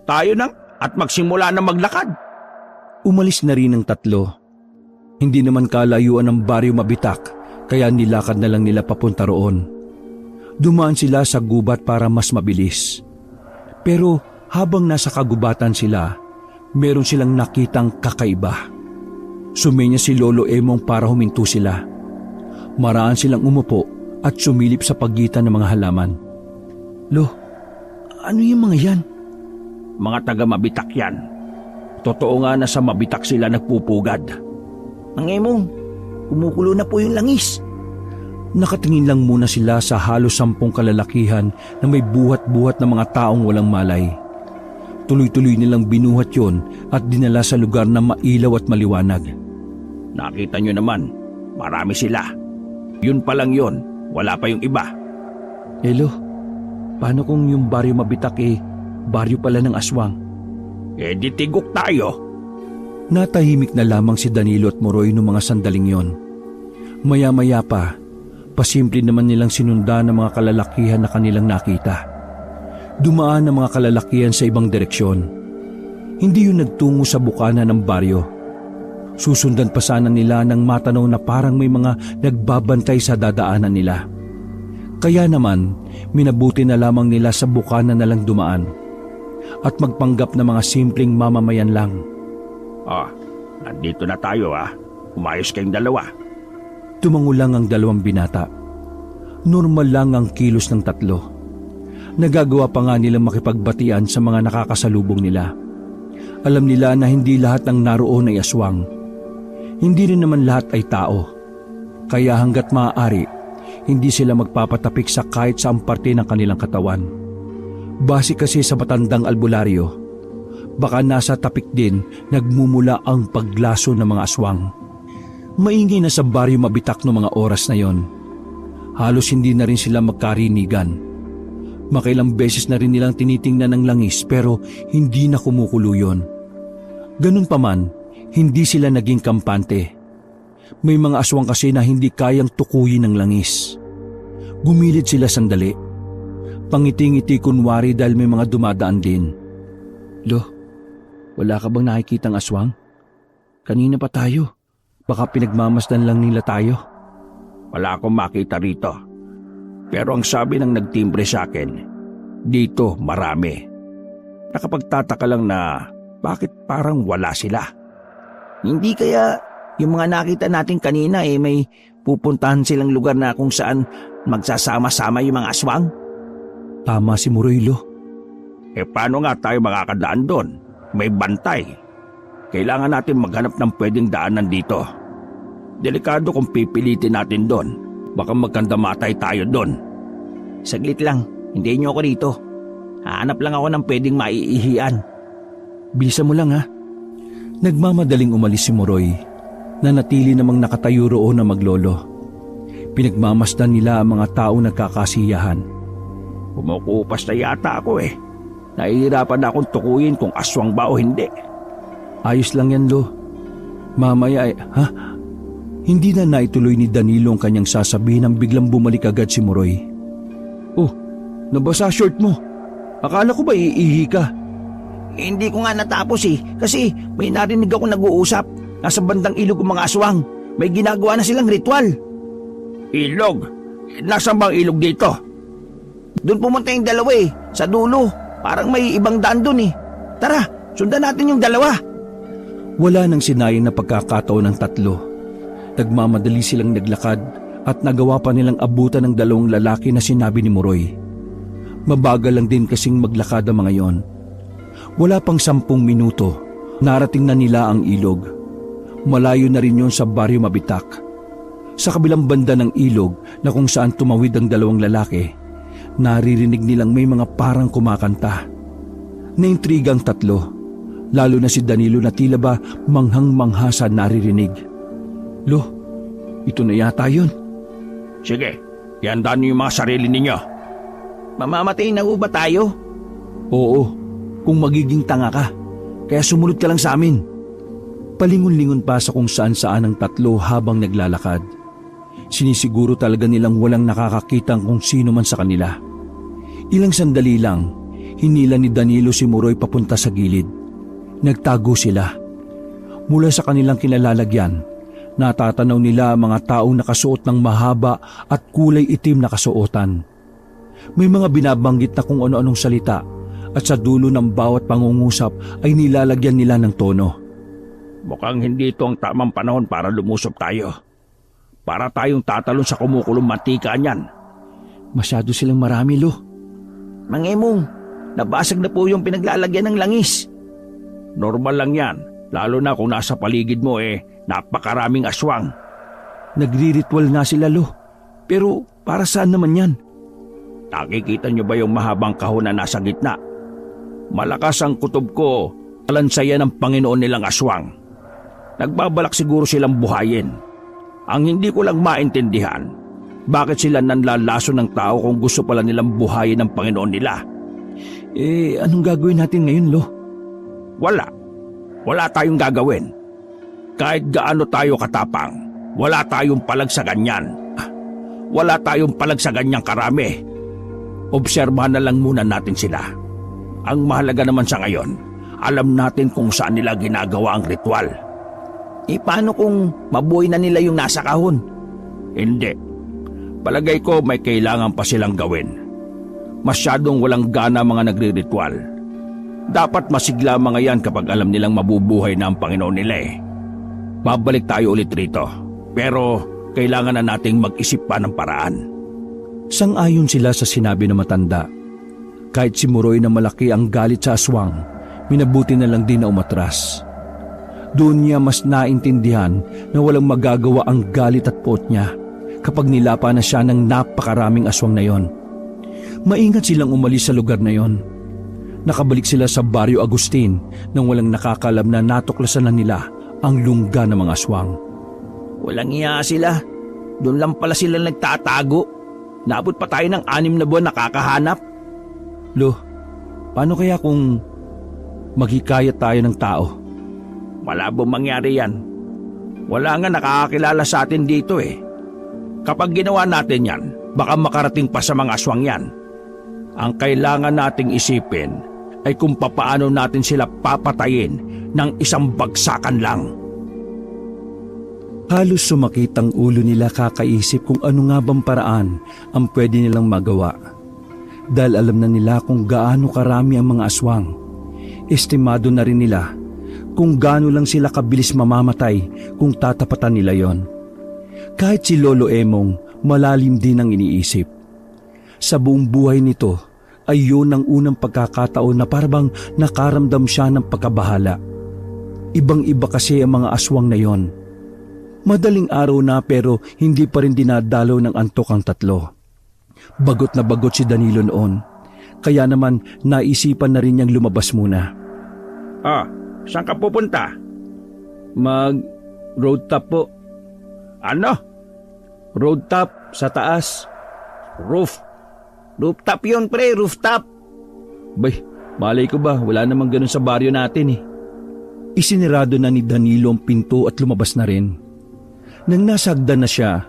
A: Tayo nang at magsimula na maglakad.
B: Umalis na rin ang tatlo. Hindi naman kalayuan ng Baryo Mabitak, kaya nilakad na lang nila papunta roon. Dumaan sila sa gubat para mas mabilis. Pero habang nasa kagubatan sila, meron silang nakitang kakaiba. Sumenya si Lolo Emong para huminto sila. Maraan silang umupo at sumilip sa pagitan ng mga halaman. Lo, ano yung mga yan?
A: Mga taga Mabitak yan. Totoo nga na sa Mabitak sila nagpupugad.
C: Mang Emong, kumukulo na po yung langis.
B: Nakatingin lang muna sila sa halos 10 kalalakihan na may buhat-buhat na mga taong walang malay. Tuloy-tuloy nilang binuhat yon at dinala sa lugar na mailaw at maliwanag.
A: Nakita nyo naman, marami sila. Yun pa lang yun, wala pa yung iba.
B: Elo, paano kung yung Baryo Mabitak baryo pala ng aswang?
A: Di tigok tayo.
B: Natahimik na lamang si Danilo at Moroy noong mga sandaling yon. Maya-maya pa, pasimple naman nilang sinundan ng mga kalalakihan na kanilang nakita. Dumaan ang mga kalalakihan sa ibang direksyon. Hindi yun nagtungo sa bukana ng baryo. Susundan pa sana nila nang matanaw na parang may mga nagbabantay sa dadaanan nila. Kaya naman, minabuti na lamang nila sa bukana na lang dumaan at magpanggap na mga simpleng mamamayan lang.
A: Nandito na tayo Umayos kayong dalawa.
B: Tumango lang ang dalawang binata. Normal lang ang kilos ng tatlo. Nagagawa pa nga nilang makipagbatian sa mga nakakasalubong nila. Alam nila na hindi lahat ng naroon ay aswang. Hindi rin naman lahat ay tao. Kaya hanggat maaari, hindi sila magpapatapik sa kahit saang parte ng kanilang katawan. Base kasi sa matandang albularyo, baka nasa tapik din nagmumula ang paglaso ng mga aswang. Maingay na sa baryo mabitak no mga oras na yon. Halos hindi na rin sila magkarinigan. Makailang beses na rin nilang tinitingnan ng langis pero hindi na kumukulo yun. Ganun pa man, hindi sila naging kampante. May mga aswang kasi na hindi kayang tukuyin ng langis. Gumilid sila sandali. Pangiting-ngiti kunwari dahil may mga dumadaan din. Lo, wala ka bang nakikitang aswang? Kanina pa tayo. Baka pinagmamasdan lang nila tayo.
A: Wala akong makita rito. Pero ang sabi ng nagtimbre sa akin, dito marami. Nakapagtataka lang na bakit parang wala sila.
C: Hindi kaya yung mga nakita natin kanina may pupuntahan silang lugar na kung saan magsasama-sama yung mga aswang?
B: Tama si Muroy, Lo.
A: Paano nga tayo makakadaan doon? May bantay. Kailangan natin maghanap ng pwedeng daanan dito. Delikado kung pipilitin natin doon. Baka magkandamatay tayo doon.
C: Saglit lang, hintayin niyo ako dito. Hahanap lang ako ng pwedeng maiihian.
B: Bilisan mo lang ha. Nagmamadaling umalis si Muroy, na natili namang nakatayo roon na maglolo. Pinagmamasdan nila ang mga taong nagkakasiyahan.
A: Kumukupas na yata ako Nahihirapan na akong tukuyin kung aswang ba o hindi.
B: Ayos lang yan, Lo. Mamaya Hindi na naituloy ni Danilo ang kanyang sasabihin nang biglang bumalik agad si Muroy. Oh, nabasa short mo. Akala ko ba iihi ka?
C: Hindi ko nga natapos kasi may narinig ako nag-uusap. Nasa bandang ilog ng mga aswang. May ginagawa na silang ritual.
A: Ilog? Nasaan bang ilog dito?
C: Doon pumunta yung dalawa sa dulo. Parang may ibang daan doon Tara, sundan natin yung dalawa.
B: Wala nang sinayang na pagkakataon ng tatlo. Nagmamadali silang naglakad at nagawa pa nilang abutan ng dalawang lalaki na sinabi ni Muroy. Mabagal lang din kasing maglakad ang mga yon. Wala pang 10 minuto, narating na nila ang ilog. Malayo na rin yon sa baryo Mabitak. Sa kabilang banda ng ilog na kung saan tumawid ang dalawang lalaki, naririnig nilang may mga parang kumakanta. Naintriga ang tatlo, lalo na si Danilo na tila ba manghang-mangha sa naririnig. Lo, ito na yata yun.
A: Sige, iandaan niyo yung mga sarili ninyo.
C: Mamamatay na ba tayo?
B: Oo, kung magiging tanga ka. Kaya sumunod ka lang sa amin. Palingon-lingon pa sa kung saan-saan ang tatlo habang naglalakad. Sinisiguro talaga nilang walang nakakakitang kung sino man sa kanila. Ilang sandali lang, hinila ni Danilo si Muroy papunta sa gilid. Nagtago sila. Mula sa kanilang kinalalagyan, natatanaw nila ang mga taong nakasuot ng mahaba at kulay itim na kasuotan. May mga binabanggit na kung ano-anong salita at sa dulo ng bawat pangungusap ay nilalagyan nila ng tono.
A: Mukhang hindi ito ang tamang panahon para lumusop tayo. Para tayong tatalon sa kumukulong mantika niyan.
B: Masyado silang marami, Lo.
C: Mang Emong, nabasag na po yung pinaglalagyan ng langis.
A: Normal lang yan, lalo na kung nasa paligid mo napakaraming aswang.
B: Nagri-ritual nga sila, Lo. Pero para saan naman yan?
A: Nakikita niyo ba yung mahabang kahon na nasa gitna? Malakas ang kutob ko, alansaya ng Panginoon nilang aswang. Nagbabalak siguro silang buhayin. Ang hindi ko lang maintindihan, bakit sila nanlalaso ng tao kung gusto pala nilang buhayin ng Panginoon nila?
B: Anong gagawin natin ngayon, Lo?
A: Wala tayong gagawin. Kahit gaano tayo katapang, wala tayong palag sa ganyan. Wala tayong palag sa ganyang karami. Obserbahan na lang muna natin sila. Ang mahalaga naman sa ngayon alam natin kung saan nila ginagawa ang ritual.
C: Paano kung mabuhay na nila yung nasa kahon?
A: Hindi. Palagay ko may kailangan pa silang gawin. Masyadong walang gana mga nagre-ritual. Dapat masigla mga yan kapag alam nilang mabubuhay na ang Panginoon nila eh. Babalik tayo ulit rito. Pero kailangan na nating mag-isip pa ng paraan.
B: Sang-ayon sila sa sinabi ng matanda. Kahit si Muroy na malaki ang galit sa aswang, minabuti na lang din na umatras. Doon niya mas naintindihan na walang magagawa ang galit at pot niya kapag nilapa na siya ng napakaraming aswang na yon. Maingat silang umalis sa lugar na yon. Nakabalik sila sa Barrio Agustin nang walang nakakalam na natuklasan na nila ang lungga ng mga aswang.
C: Walang iya sila. Doon lang pala sila nagtatago. Naabot pa tayo ng 6 na buwan nakakahanap.
B: Lo, paano kaya kung maghikayat tayo ng tao?
A: Malabo mangyari yan. Wala nga nakakakilala sa atin dito eh. Kapag ginawa natin yan, baka makarating pa sa mga aswang yan. Ang kailangan nating isipin ay kung papaano natin sila papatayin ng isang bagsakan lang.
B: Halos sumakit ang ulo nila kakaisip kung ano nga bang paraan ang pwede nilang magawa. Dahil alam na nila kung gaano karami ang mga aswang. Estimado na rin nila kung gaano lang sila kabilis mamamatay kung tatapatan nila yon. Kahit si Lolo Emong malalim din ang iniisip. Sa buong buhay nito ay yun ang unang pagkakataon na parang nakaramdam siya ng pagkabahala. Ibang-iba kasi ang mga aswang na yon. Madaling araw na pero hindi pa rin dinadalaw ng antok ang tatlo. Bagot na bagot si Danilo noon. Kaya naman naisipan na rin niyang lumabas muna.
A: Saan ka pupunta?
D: Mag-road top po.
A: Ano?
D: Road top sa taas.
C: Rooftop yun pre, rooftop.
D: Bay, malay ko ba, wala namang ganun sa baryo natin eh.
B: Isinirado na ni Danilo ang pinto at lumabas na rin. Nang nasa hagdan na siya,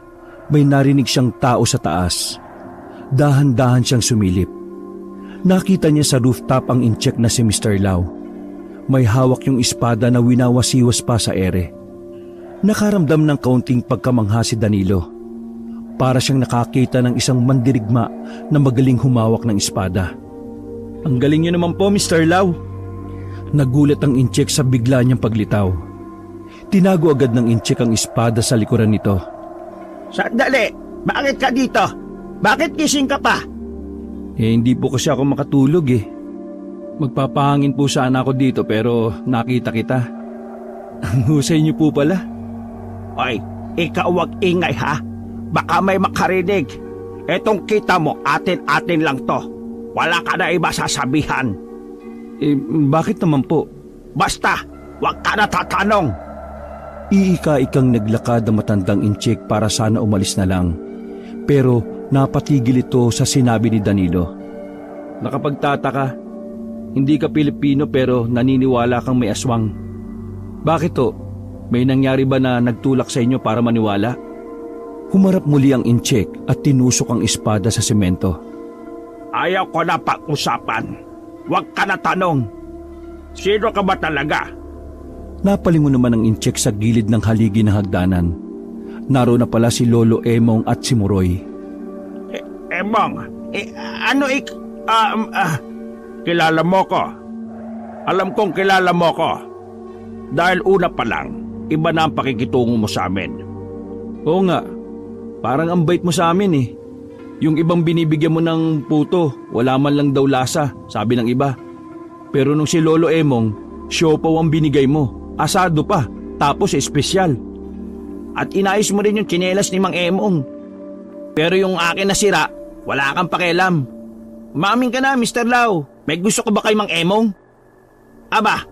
B: may narinig siyang tao sa taas. Dahan-dahan siyang sumilip. Nakita niya sa rooftop ang incheck na si Mr. Lau. May hawak yung espada na winawasiwas pa sa ere. Nakaramdam ng kaunting pagkamangha si Danilo. Para siyang nakakita ng isang mandirigma na magaling humawak ng espada.
D: Ang galing niyo naman po, Mr. Lau.
B: Nagulat ang incheck sa bigla niyang paglitaw. Tinago agad ng incheck ang espada sa likuran nito.
C: Sandali, bakit ka dito? Bakit gising ka pa?
D: Hindi po kasi ako makatulog eh. Magpapahangin po sana ako dito pero nakita kita. Ang husay niyo po pala.
A: Oy, ikaw wag ingay ha. Baka may makarinig. Etong kita mo, atin-atin lang to. Wala ka na iba sasabihan.
D: Bakit naman po?
A: Basta, wag ka na tatanong.
B: Iika-ikang naglakad ang matandang incheck para sana umalis na lang. Pero napatigil ito sa sinabi ni Danilo.
D: Nakapagtataka, hindi ka Pilipino pero naniniwala kang may aswang. Bakit to? May nangyari ba na nagtulak sa inyo para maniwala?
B: Humarap muli ang incheck at tinusok ang espada sa semento.
A: Ayaw ko na pag-usapan. Huwag ka na tanong. Sino ka ba talaga?
B: Napalingon naman ang incheck sa gilid ng haligi ng hagdanan. Naroon na pala si Lolo Emong at si Muroy.
A: Emong, kilala mo ko. Alam kong kilala mo ko. Dahil una pa lang, iba na ang pakikitungo mo sa amin.
D: Oo nga, parang ang bait mo sa amin eh. Yung ibang binibigyan mo ng puto, wala man lang daw lasa, sabi ng iba. Pero nung si Lolo Emong, siopaw ang binigay mo, asado pa, tapos espesyal.
C: At inayos mo rin yung tsinelas ni Mang Emong. Pero yung akin na sira, wala kang pakialam. Umamin ka na, Mr. Lau. May gusto ka ba kay Mang Emong? Aba,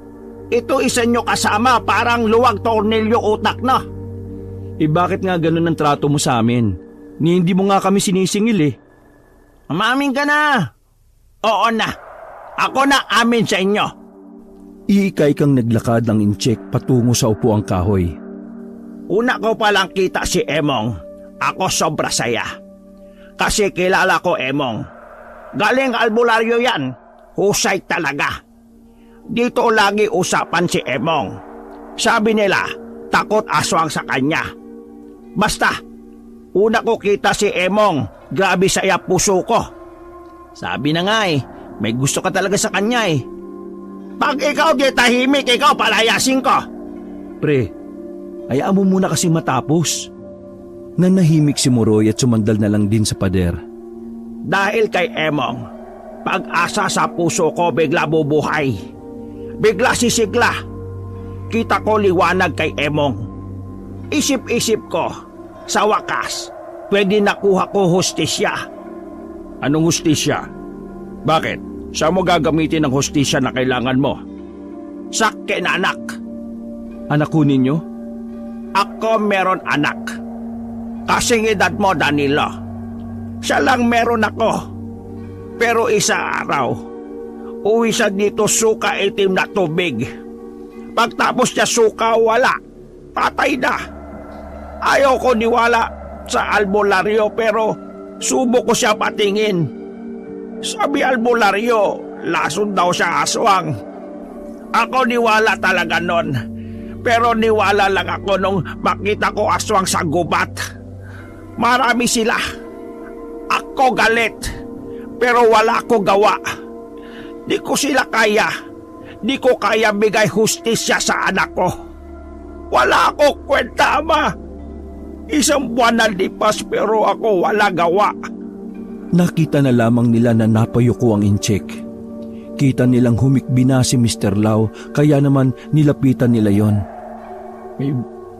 C: ito isa nyo kasama, parang luwag tornilyo utak na.
D: Bakit nga ganun ang trato mo sa amin? Ni hindi mo nga kami sinisingil eh.
C: Umamin ka na. Oo na. Ako na amin sa inyo.
B: Iika-ikang naglakad ang incheck patungo sa upuang kahoy.
A: Una ko palang kita si Emong. Ako sobra saya. Kasi kilala ko Emong. Galing albularyo yan. Husay talaga. dito lagi usapan si Emong. Sabi nila, takot aswang sa kanya. Basta, una ko kita si Emong, grabe saya puso ko.
C: Sabi na nga may gusto ka talaga sa kanya
A: Pag ikaw di tahimik, ikaw palayasin ko.
B: Pre, hayaan mo muna kasi matapos. Nanahimik si Moroy at sumandal na lang din sa pader.
A: Dahil kay Emong, pag-asa sa puso ko bigla bubuhay. Bigla sisigla. Kita ko liwanag kay Emong. Isip-isip ko, sa wakas, pwede nakuha ko hustisya.
D: Anong hustisya? Bakit? Saan mo gagamitin ang hustisya na kailangan mo?
A: Sa kinanak.
B: Anak ko ninyo?
A: Ako meron anak. Kasing edad mo, Danilo. Siya lang meron ako. Pero isa araw, uwi siya dito suka itim na tubig. Pagtapos niya suka, wala. Patay na. Ayaw ko niwala sa albularyo pero subo ko siya patingin. Sabi albularyo, lason daw siya aswang. Ako niwala talaga nun. Pero niwala lang ako nung makita ko aswang sa gubat. Marami sila. Ako galit. Pero wala ko gawa. Di ko sila kaya. Di ko kaya bigay hustisya sa anak ko. Wala ako kwenta, Ama. Isang buwan na lipas pero ako wala gawa.
B: Nakita na lamang nila na napayuko ang incheck. Kita nilang humikbi na si Mr. Lau, kaya naman nilapitan nila yon.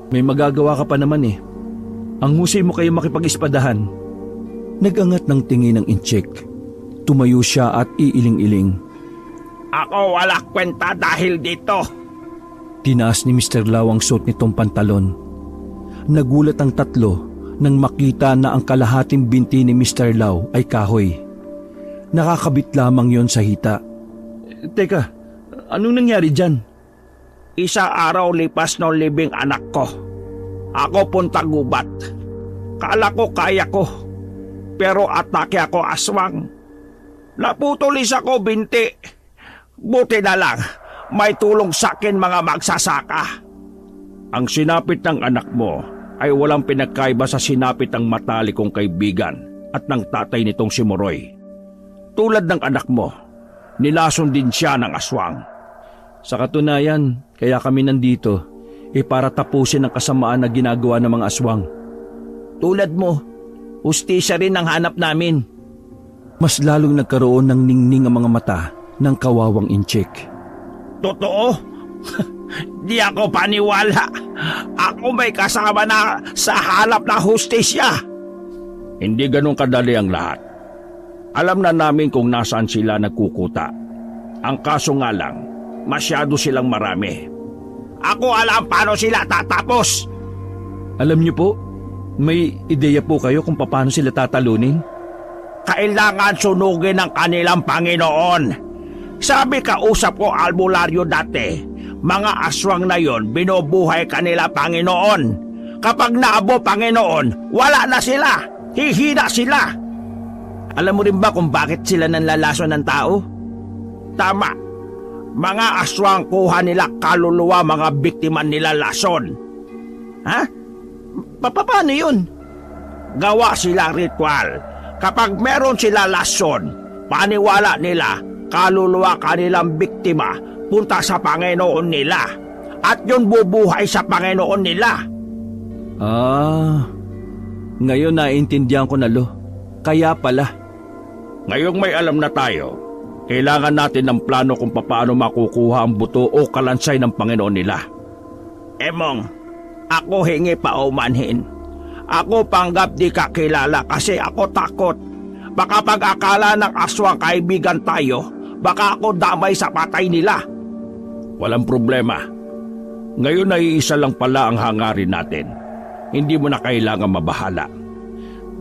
D: May magagawa ka pa naman Ang husay mo kayo makipag-ispadahan.
B: Nagangat ng tingin ng incheck. Tumayo siya at iiling-iling.
A: Ako wala kwenta dahil dito.
B: Tinaas ni Mr. Lau ang suot nitong pantalon. Nagulat ang tatlo nang makita na ang kalahating binti ni Mr. Lau ay kahoy. Nakakabit lamang yon sa hita.
D: Teka, anong nangyari dyan?
A: Isa araw lipas ng libing anak ko. Ako punta gubat. Kala ko kaya ko. Pero atake ako aswang. Naputulis ako binti. Buti na lang, may tulong sa akin mga magsasaka.
D: Ang sinapit ng anak mo ay walang pinagkaiba sa sinapit ng matalik kong kaibigan at ng tatay nitong si Moroy. Tulad ng anak mo, nilason din siya ng aswang. Sa katunayan, kaya kami nandito, para tapusin ang kasamaan na ginagawa ng mga aswang.
C: Tulad mo, hustisya rin ang hanap namin.
B: Mas lalong nagkaroon ng ningning ang mga mata ng kawawang incheck.
A: Totoo? Di ako paniwala. Ako may kasama na sa hanap na hustisya.
D: Hindi ganun kadali ang lahat. Alam na namin kung nasaan sila nagkukuta. Ang kaso nga lang, masyado silang marami.
A: Ako alam paano sila tatapos.
B: Alam niyo po, may ideya po kayo kung paano sila tatalunin?
A: Kailangan sunugin ng kanilang Panginoon. Sabi kausap ko albularyo dati, mga aswang na yon binubuhay kanila Panginoon. Kapag naabo Panginoon, wala na sila. Hihina sila.
C: Alam mo rin ba kung bakit sila nanlalason ng tao?
A: Tama. Mga aswang kuha nila kaluluwa mga biktima nila lason.
C: Ha? Paano yun?
A: Gawa sila ritual. Kapag meron sila lason, paniwala nila kaluluwa kanilang biktima punta sa Panginoon nila. At yun bubuhay sa Panginoon nila.
B: Ngayon naiintindihan ko na lo. Kaya pala.
D: Ngayong may alam na tayo, kailangan natin ng plano kung paano makukuha ang buto o kalansay ng Panginoon nila.
A: Emong, ako hingi paumanhin. Ako panggap di kakilala kasi ako takot. Baka pag-akala ng aswang kaibigan tayo, baka ako damay sa patay nila.
D: Walang problema. Ngayon ay isa lang pala ang hangarin natin. Hindi mo na kailangan mabahala.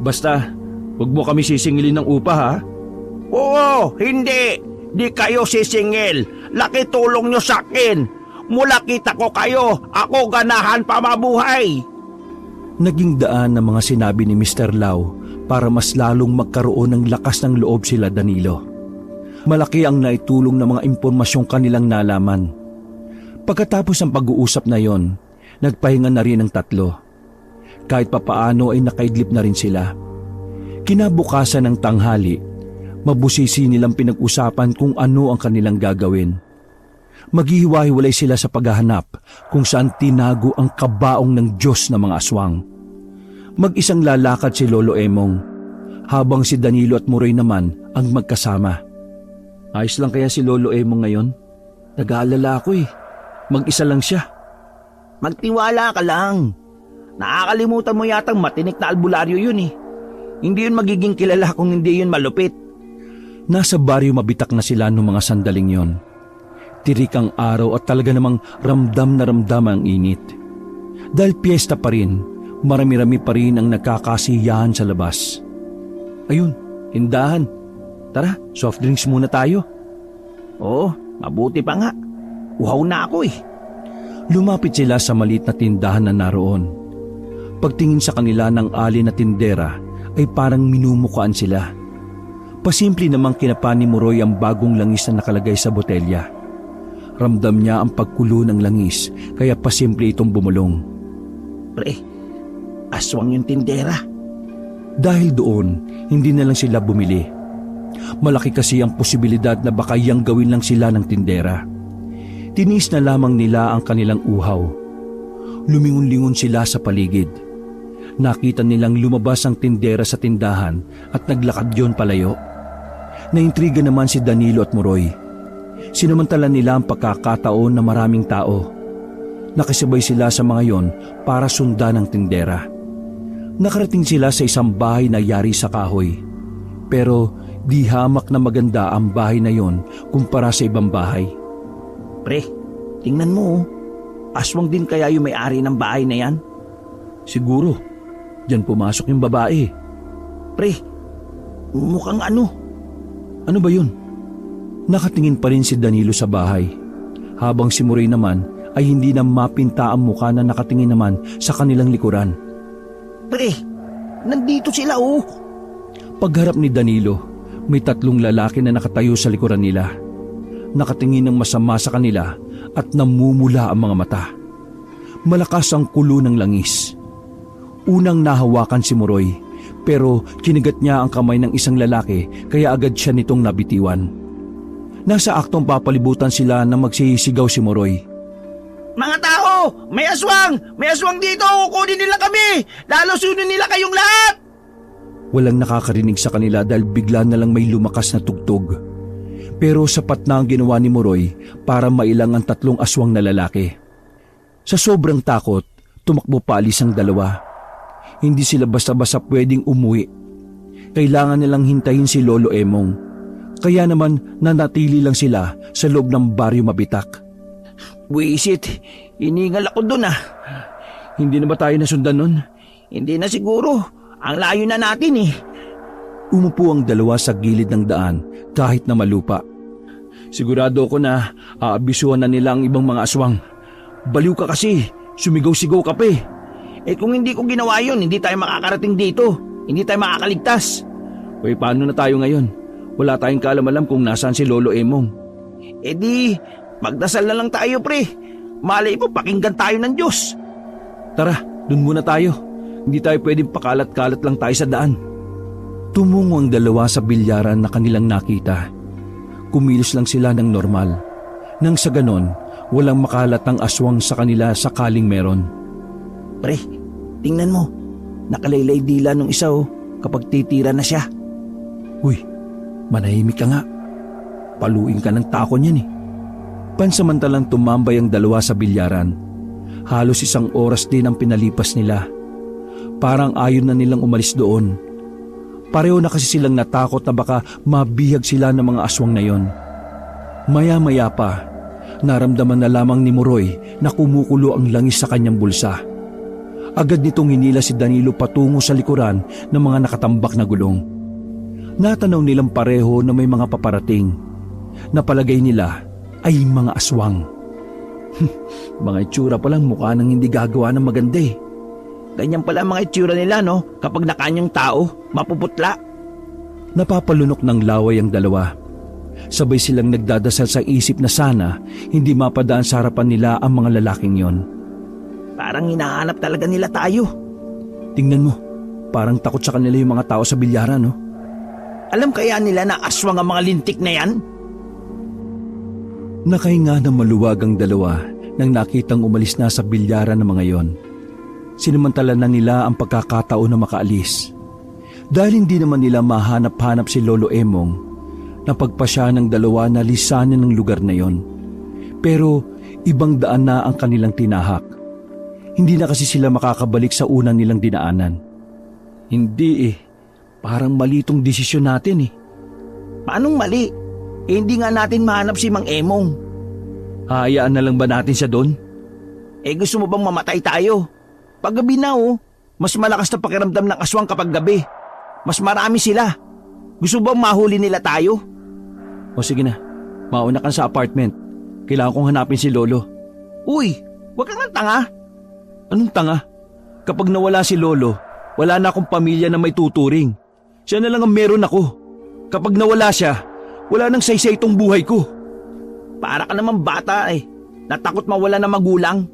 B: Basta, huwag mo kami sisingilin ng upa ha?
A: Oo, hindi. Di kayo sisingil. Laki tulong nyo sa akin. Mula kita ko kayo, ako ganahan pa mabuhay.
B: Naging daan ng mga sinabi ni Mr. Lau para mas lalong magkaroon ng lakas ng loob sila Danilo. Malaki ang naitulong ng mga impormasyong kanilang nalaman. Pagkatapos ng pag-uusap na yon, nagpahinga na rin ang tatlo. Kahit papaano ay nakaidlip na rin sila. Kinabukasan ng tanghali, mabusisi nilang pinag-usapan kung ano ang kanilang gagawin. Maghihiwa-hiwalay sila sa paghahanap kung saan tinago ang kabaong ng Diyos na mga aswang. Mag-isang lalakad si Lolo Emong, habang si Danilo at Muroy naman ang magkasama.
D: Ayos lang kaya si Lolo Emong ngayon? Nag-aalala ako eh. Mag-isa lang siya.
C: Magtiwala ka lang. Nakakalimutan mo yatang matinik na albularyo yun eh. Hindi yun magiging kilala kung hindi yun malupit.
B: Nasa baryo mabitak na sila noong mga sandaling yon. Tirik ang araw at talaga namang ramdam na ramdam ang init. Dahil piyesta pa rin, marami-rami pa rin ang nagkakasiyahan sa labas.
D: Ayun, tindahan. Tara, soft drinks muna tayo.
C: Oo, mabuti pa nga. Uhaw na ako eh.
B: Lumapit sila sa maliit na tindahan na naroon. Pagtingin sa kanila ng alin na tindera ay parang minumukaan sila. Pasimple namang kinapa ni Muroy ang bagong langis na nakalagay sa botelya. Ramdam niya ang pagkulo ng langis kaya pasimple itong bumulong.
C: Pre, aswang yung tindera.
B: Dahil doon, hindi na lang sila bumili. Malaki kasi ang posibilidad na baka yang gawin lang sila ng tindera. Tinis na lamang nila ang kanilang uhaw. Lumingon-lingon sila sa paligid. Nakita nilang lumabas ang tindera sa tindahan at naglakad yon palayo. Naintriga naman si Danilo at Muroy. Sinamantala nila ang pagkakataon na maraming tao. Nakisabay sila sa mga yon para sundan ang tindera. Nakarating sila sa isang bahay na yari sa kahoy. Pero di hamak na maganda ang bahay na yon kumpara sa ibang bahay.
C: Pre, tingnan mo oh. Aswang din kaya yung may-ari ng bahay na yan?
B: Siguro, diyan pumasok yung babae.
C: Pre, mukhang ano?
B: Ano ba yun? Nakatingin pa rin si Danilo sa bahay, habang si Muroy naman ay hindi na mapinta ang mukha na nakatingin naman sa kanilang likuran.
C: Pre, nandito sila oh.
B: Pagharap ni Danilo, may tatlong lalaki na nakatayo sa likuran nila. Nakatingin ng masama sa kanila at namumula ang mga mata. Malakas ang kulo ng langis. Unang nahawakan si Muroy, pero kinigat niya ang kamay ng isang lalaki kaya agad siya nitong nabitiwan. Nasa aktong papalibutan sila na magsisigaw si Muroy.
C: Mga tao, may aswang! May aswang dito! Kukunin nila kami! Lalosunin nila kayong lahat!
B: Walang nakakarinig sa kanila dahil bigla na lang may lumakas na tugtog. Pero sapat na ang ginawa ni Muroy para mailang ang tatlong aswang na lalaki. Sa sobrang takot, tumakbo paalis ang dalawa. Hindi sila basta-basta pwedeng umuwi. Kailangan nilang hintayin si Lolo Emong. Kaya naman nanatili lang sila sa loob ng baryo mabitak.
C: Buisit, iningal ako dun ah.
D: Hindi na ba tayo nasundan nun?
C: Hindi na siguro. Ang layo na natin eh.
B: Umupo ang dalawa sa gilid ng daan kahit na malupa.
D: Sigurado ko na aabisuhan na nila ang ibang mga aswang. Baliw ka kasi, sumigaw-sigaw ka pa eh.
C: Eh kung hindi ko ginawa yun, hindi tayo makakarating dito. Hindi tayo makakaligtas.
D: Uy, paano na tayo ngayon? Wala tayong kaalam-alam kung nasaan si Lolo Emong.
C: Eh di, magdasal na lang tayo pre. Malay mo, pakinggan tayo ng Diyos.
D: Tara, dun muna tayo. Hindi tayo pwedeng pakalat-kalat lang tayo sa daan.
B: Tumungo ang dalawa sa bilyaran na kanilang nakita. Kumilos lang sila ng normal. Nang sa ganon, walang makahalatang aswang sa kanila sakaling meron.
C: Pre, tingnan mo. Nakalaylay dila nung isa oh, kapag titira na siya.
B: Uy, manahimik ka nga. Paluin ka ng tako niyan eh. Pansamantalang tumambay ang dalawa sa bilyaran. Halos 1 oras din ang pinalipas nila. Parang ayaw na nilang umalis doon. Pareho na kasi silang natakot na baka mabihag sila ng mga aswang na yon. Maya-maya pa, naramdaman na lamang ni Muroy na kumukulo ang langis sa kanyang bulsa. Agad nitong hinila si Danilo patungo sa likuran ng mga nakatambak na gulong. Natanaw nilang pareho na may mga paparating. Napalagay nila ay mga aswang.
D: Mga itsura palang mukha nang hindi gagawa ng maganda eh.
C: Ganyan pala ang mga itsura nila no, kapag nakanyang tao, mapuputla.
B: Napapalunok ng laway ang dalawa. Sabay silang nagdadasal sa isip na sana hindi mapadaan sa harapan nila ang mga lalaking yon.
C: Parang hinahanap talaga nila tayo.
B: Tingnan mo, parang takot sa kanila yung mga tao sa bilyaran, no?
C: Alam kaya nila na aswang ang mga lintik na yan?
B: Nakahinga ng maluwag ang dalawa nang nakitang umalis na sa bilyaran ng mga yon. Sinamantala na nila ang pagkakataon na makaalis. Dahil hindi naman nila mahanap-hanap si Lolo Emong, napagpasya ng dalawa na lisanin ng lugar na yon. Pero ibang daan na ang kanilang tinahak. Hindi na kasi sila makakabalik sa unang nilang dinaanan.
D: Hindi eh. Parang mali itong desisyon natin eh.
C: Paanong mali? Hindi nga natin mahanap si Mang Emong.
D: Hayaan na lang ba natin siya doon?
C: Gusto mo bang mamatay tayo? Pag gabi na mas malakas na pakiramdam ng aswang kapag gabi. Mas marami sila. Gusto bang mahuli nila tayo?
D: O sige na, mauna ka sa apartment. Kailangan kong hanapin si Lolo.
C: Uy, wag kang tanga.
D: Anong tanga? Kapag nawala si Lolo, wala na akong pamilya na may tuturing. Siya na lang ang meron ako. Kapag nawala siya, wala nang saysay itong buhay ko.
C: Para ka naman bata natakot mawala ng magulang.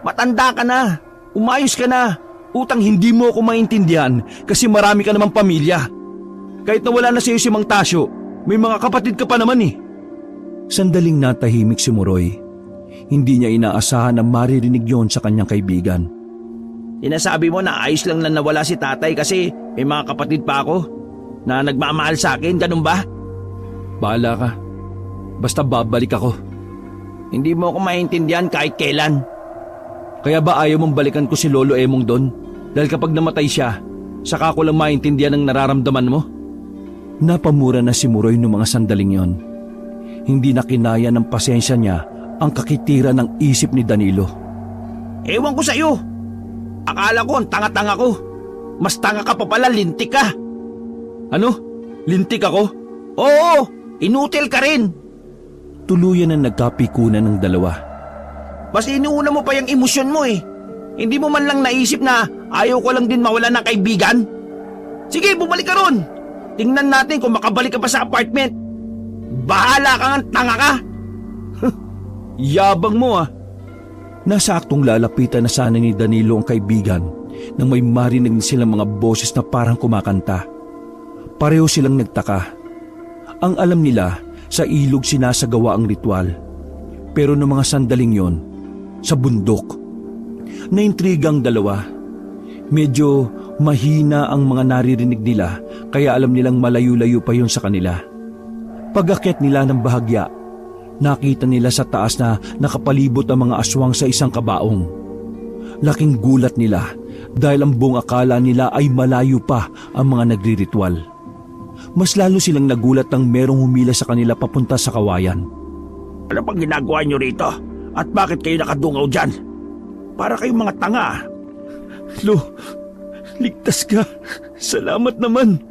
C: Matanda ka na. Umayos ka na.
D: Utang hindi mo ako maintindihan kasi marami ka namang pamilya. Kahit nawala na sa iyo si Mang Tasyo, may mga kapatid ka pa naman eh.
B: Sandaling natahimik si Muroy. Hindi niya inaasahan na maririnig yon sa kanyang kaibigan.
C: Sinasabi mo na ayos lang na nawala si tatay kasi may mga kapatid pa ako na nagmamahal sa akin, ganun ba?
D: Bahala ka. Basta babalik ako.
C: Hindi mo ako maintindihan kahit kailan.
D: Kaya ba ayaw mong balikan ko si Lolo Emong doon? Dahil kapag namatay siya, saka ko lang maintindihan ang nararamdaman mo?
B: Napamura na si Muroy noong mga sandaling yon. Hindi na kinaya ng pasensya niya ang kakitira ng isip ni Danilo.
C: Ewan ko sa'yo. Akala ko ang tanga-tanga ko. Mas tanga ka pa pala, lintik ka.
D: Ano? Lintik ako?
C: Oo, inutil ka rin.
B: Tuluyan na nagkapikunan ng dalawa.
C: Mas inuuna mo pa yung emosyon mo Hindi mo man lang naisip na ayaw ko lang din mawala ng kaibigan. Sige, bumalik ka ron. Tingnan natin kung makabalik ka pa sa apartment. Bahala ka nga, tanga ka.
D: Yabang mo ah.
B: Nasa aktong lalapitan na sana ni Danilo ang kaibigan nang may marinig silang mga boses na parang kumakanta. Pareho silang nagtaka. Ang alam nila, sa ilog sinasagawa ang ritual. Pero noong mga sandaling yon, sa bundok. Naintrigang dalawa. Medyo mahina ang mga naririnig nila kaya alam nilang malayo-layo pa yon sa kanila. Pag-akyat nila ng bahagya, nakita nila sa taas na nakapalibot ang mga aswang sa isang kabaong. Laking gulat nila dahil ang buong akala nila ay malayo pa ang mga nagriritual. Mas lalo silang nagulat nang merong humila sa kanila papunta sa kawayan.
A: Ano pang ginagawa nyo rito? At bakit kayo nakadungaw dyan? Para kayong mga tanga.
D: Ligtas ka. Salamat naman.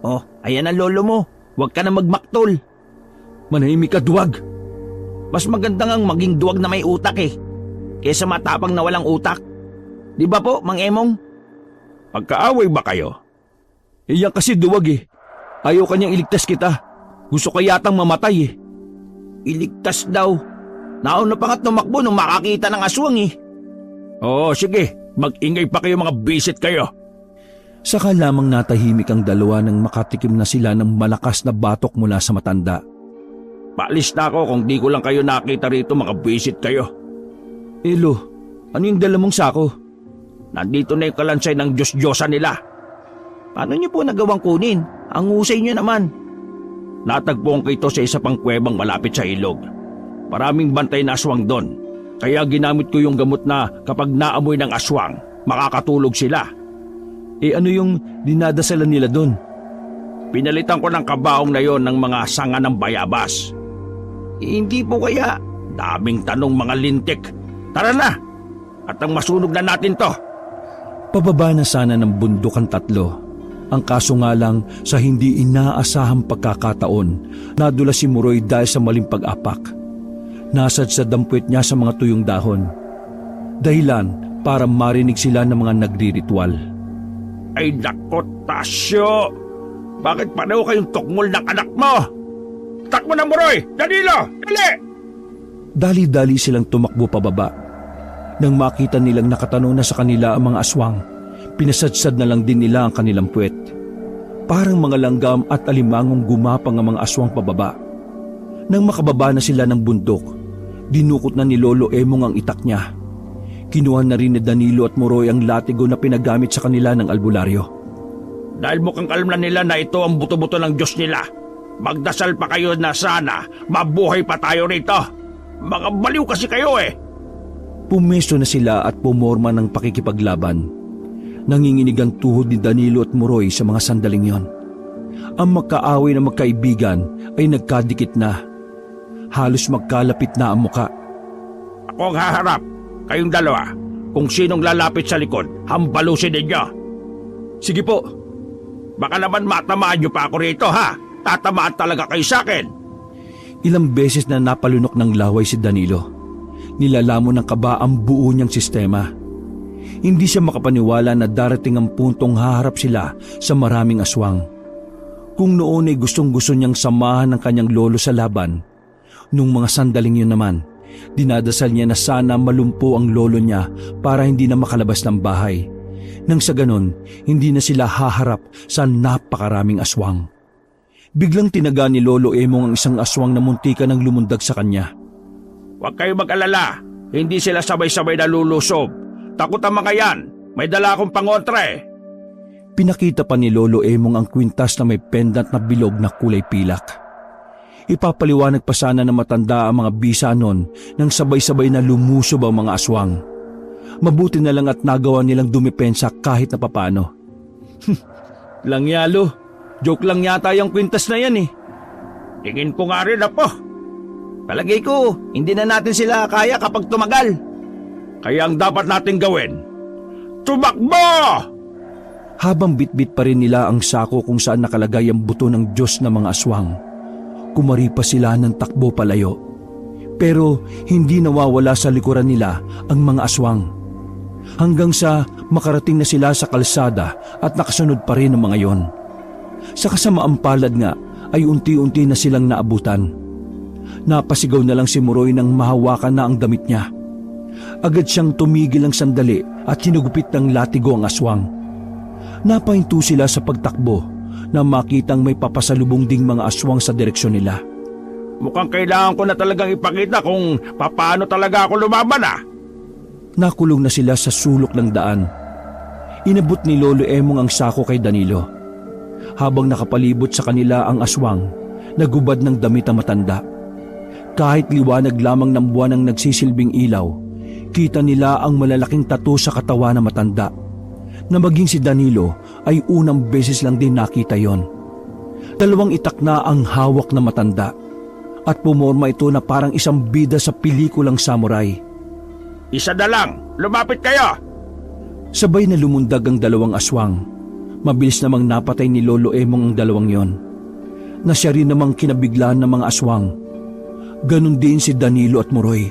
C: Oh, ayan ang lolo mo. Huwag ka na magmaktol.
D: Manahimik ka, duwag.
C: Mas maganda ngang maging duwag na may utak kesa matapang na walang utak. Di ba po, Mang Emong?
A: Pagkaaway ba kayo?
D: Iyan kasi duwag eh. Ayaw kanyang iligtas kita. Gusto ka yatang mamatay eh.
C: Iligtas daw. Nauna pa nga't tumakbo nung makakita ng aswang
A: Oo, sige. Mag-ingay pa kayo mga bisit kayo.
B: Saka lamang natahimik ang dalawa nang makatikim na sila ng malakas na batok mula sa matanda.
A: Paalis na ako kung di ko lang kayo nakita rito, mga bisit kayo.
D: Elo, ano yung dala mong sako?
A: Nandito na yung kalansay ng Diyos-Diyosa nila.
C: Paano niyo po nagawang kunin? Ang husay niyo naman.
A: Natagpuan ko ito sa isa pang kuwebang malapit sa ilog. Maraming bantay na aswang doon. Kaya ginamit ko yung gamot na kapag naamoy ng aswang, makakatulog sila.
D: Ano yung dinadasalan nila doon?
A: Pinalitan ko ng kabaong na yon ng mga sanga ng bayabas.
C: Hindi po kaya.
A: Daming tanong, mga lintik. Tara na! At ang masunog na natin to.
B: Pababa na sana ng bundok ang tatlo. Ang kaso nga lang sa hindi inaasahang pagkakataon, nadula si Muroy dahil sa maling pag-apak. Nasad sa dampwet niya sa mga tuyong dahon. Dahilan para marinig sila ng mga nagriritual.
A: Ay nako, Tasyo! Bakit pareho kayong tukmol ng anak mo? Takbo na, Muroy! Danilo! Dali!
B: Dali-dali silang tumakbo pababa. Nang makita nilang nakatanong na sa kanila ang mga aswang, pinasadsad na lang din nila ang kanilang puwet. Parang mga langgam at alimangong gumapang ang mga aswang pababa. Nang makababa na sila ng bundok, dinukot na ni Lolo Emong ang itak niya. Kinuha na rin ni Danilo at Muroy ang latigo na pinagamit sa kanila ng albularyo.
A: Dahil mukhang alam na nila na ito ang buto-buto ng Diyos nila, magdasal pa kayo na sana mabuhay pa tayo rito. Mga baliw kasi kayo eh.
B: Pumesto na sila at pumorma ng pakikipaglaban. Nanginginig ang tuhod ni Danilo at Muroy sa mga sandaling yon. Ang magkaaway na magkaibigan ay nagkadikit na. Halos magkalapit na ang muka.
A: Ako ang haharap, kayong dalawa. Kung sinong lalapit sa likod, hambalusin ninyo.
D: Sige po.
A: Baka naman matamaan nyo pa ako rito ha. Tatamaan talaga kayo sa akin.
B: Ilang beses na napalunok ng laway si Danilo. Nilalamon ng kaba ang buo niyang sistema. Hindi siya makapaniwala na darating ang puntong haharap sila sa maraming aswang. Kung noon ay gustong-gusto niyang samahan ng kanyang lolo sa laban, nung mga sandaling yun naman, dinadasal niya na sana malumpo ang lolo niya para hindi na makalabas ng bahay. Nang sa ganon, hindi na sila haharap sa napakaraming aswang. Biglang tinaga ni Lolo Emong ang isang aswang na muntika ng lumundag sa kanya.
A: Huwag kayong mag-alala. Hindi sila sabay-sabay na lulusob. Takot ang mga yan. May dala akong pangontra eh.
B: Pinakita pa ni Lolo Emong ang kwintas na may pendant na bilog na kulay pilak. Ipapaliwanag pa sana na matanda ang mga bisa nun nang sabay-sabay na lumusob ang mga aswang. Mabuti na lang at nagawa nilang dumepensa kahit na papano.
D: Langyalo, joke lang yata yung kwintas na yan eh.
A: Tingin ko nga rin po.
C: Palagay ko, hindi na natin sila kaya kapag tumagal.
A: Kaya ang dapat natin gawin, tumakbo!
B: Habang bitbit pa rin nila ang sako kung saan nakalagay ang buto ng Diyos ng mga aswang, kumari pa sila ng takbo palayo. Pero hindi nawawala sa likuran nila ang mga aswang. Hanggang sa makarating na sila sa kalsada at nakasunod pa rin ang mga yon. Sa kasamaang palad nga ay unti-unti na silang naabutan. Napasigaw na lang si Muroy nang mahawakan na ang damit niya. Agad siyang tumigil ng sandali at hinugupit ng latigo ang aswang. Napahinto sila sa pagtakbo na makitang may papasalubong ding mga aswang sa direksyon nila.
A: Mukhang kailangan ko na talagang ipakita kung paano talaga ako lumaban ah.
B: Nakulong na sila sa sulok ng daan. Inabot ni Lolo Emong ang sako kay Danilo. Habang nakapalibot sa kanila ang aswang, nagubad ng damit ang matanda. Kahit liwanag lamang ng buwan ang nagsisilbing ilaw, kita nila ang malalaking tattoo sa katawan ng matanda. Na maging si Danilo ay unang beses lang din nakita yon. 2 itak na ang hawak na matanda at pumorma ito na parang isang bida sa pelikulang samurai.
A: Isa na lang, lumapit kayo!
B: Sabay na lumundag ang 2 aswang. Mabilis namang napatay ni Lolo Emong ang 2 yon. Na siya rin namang kinabiglaan ng mga aswang. Ganon din si Danilo at Muroy.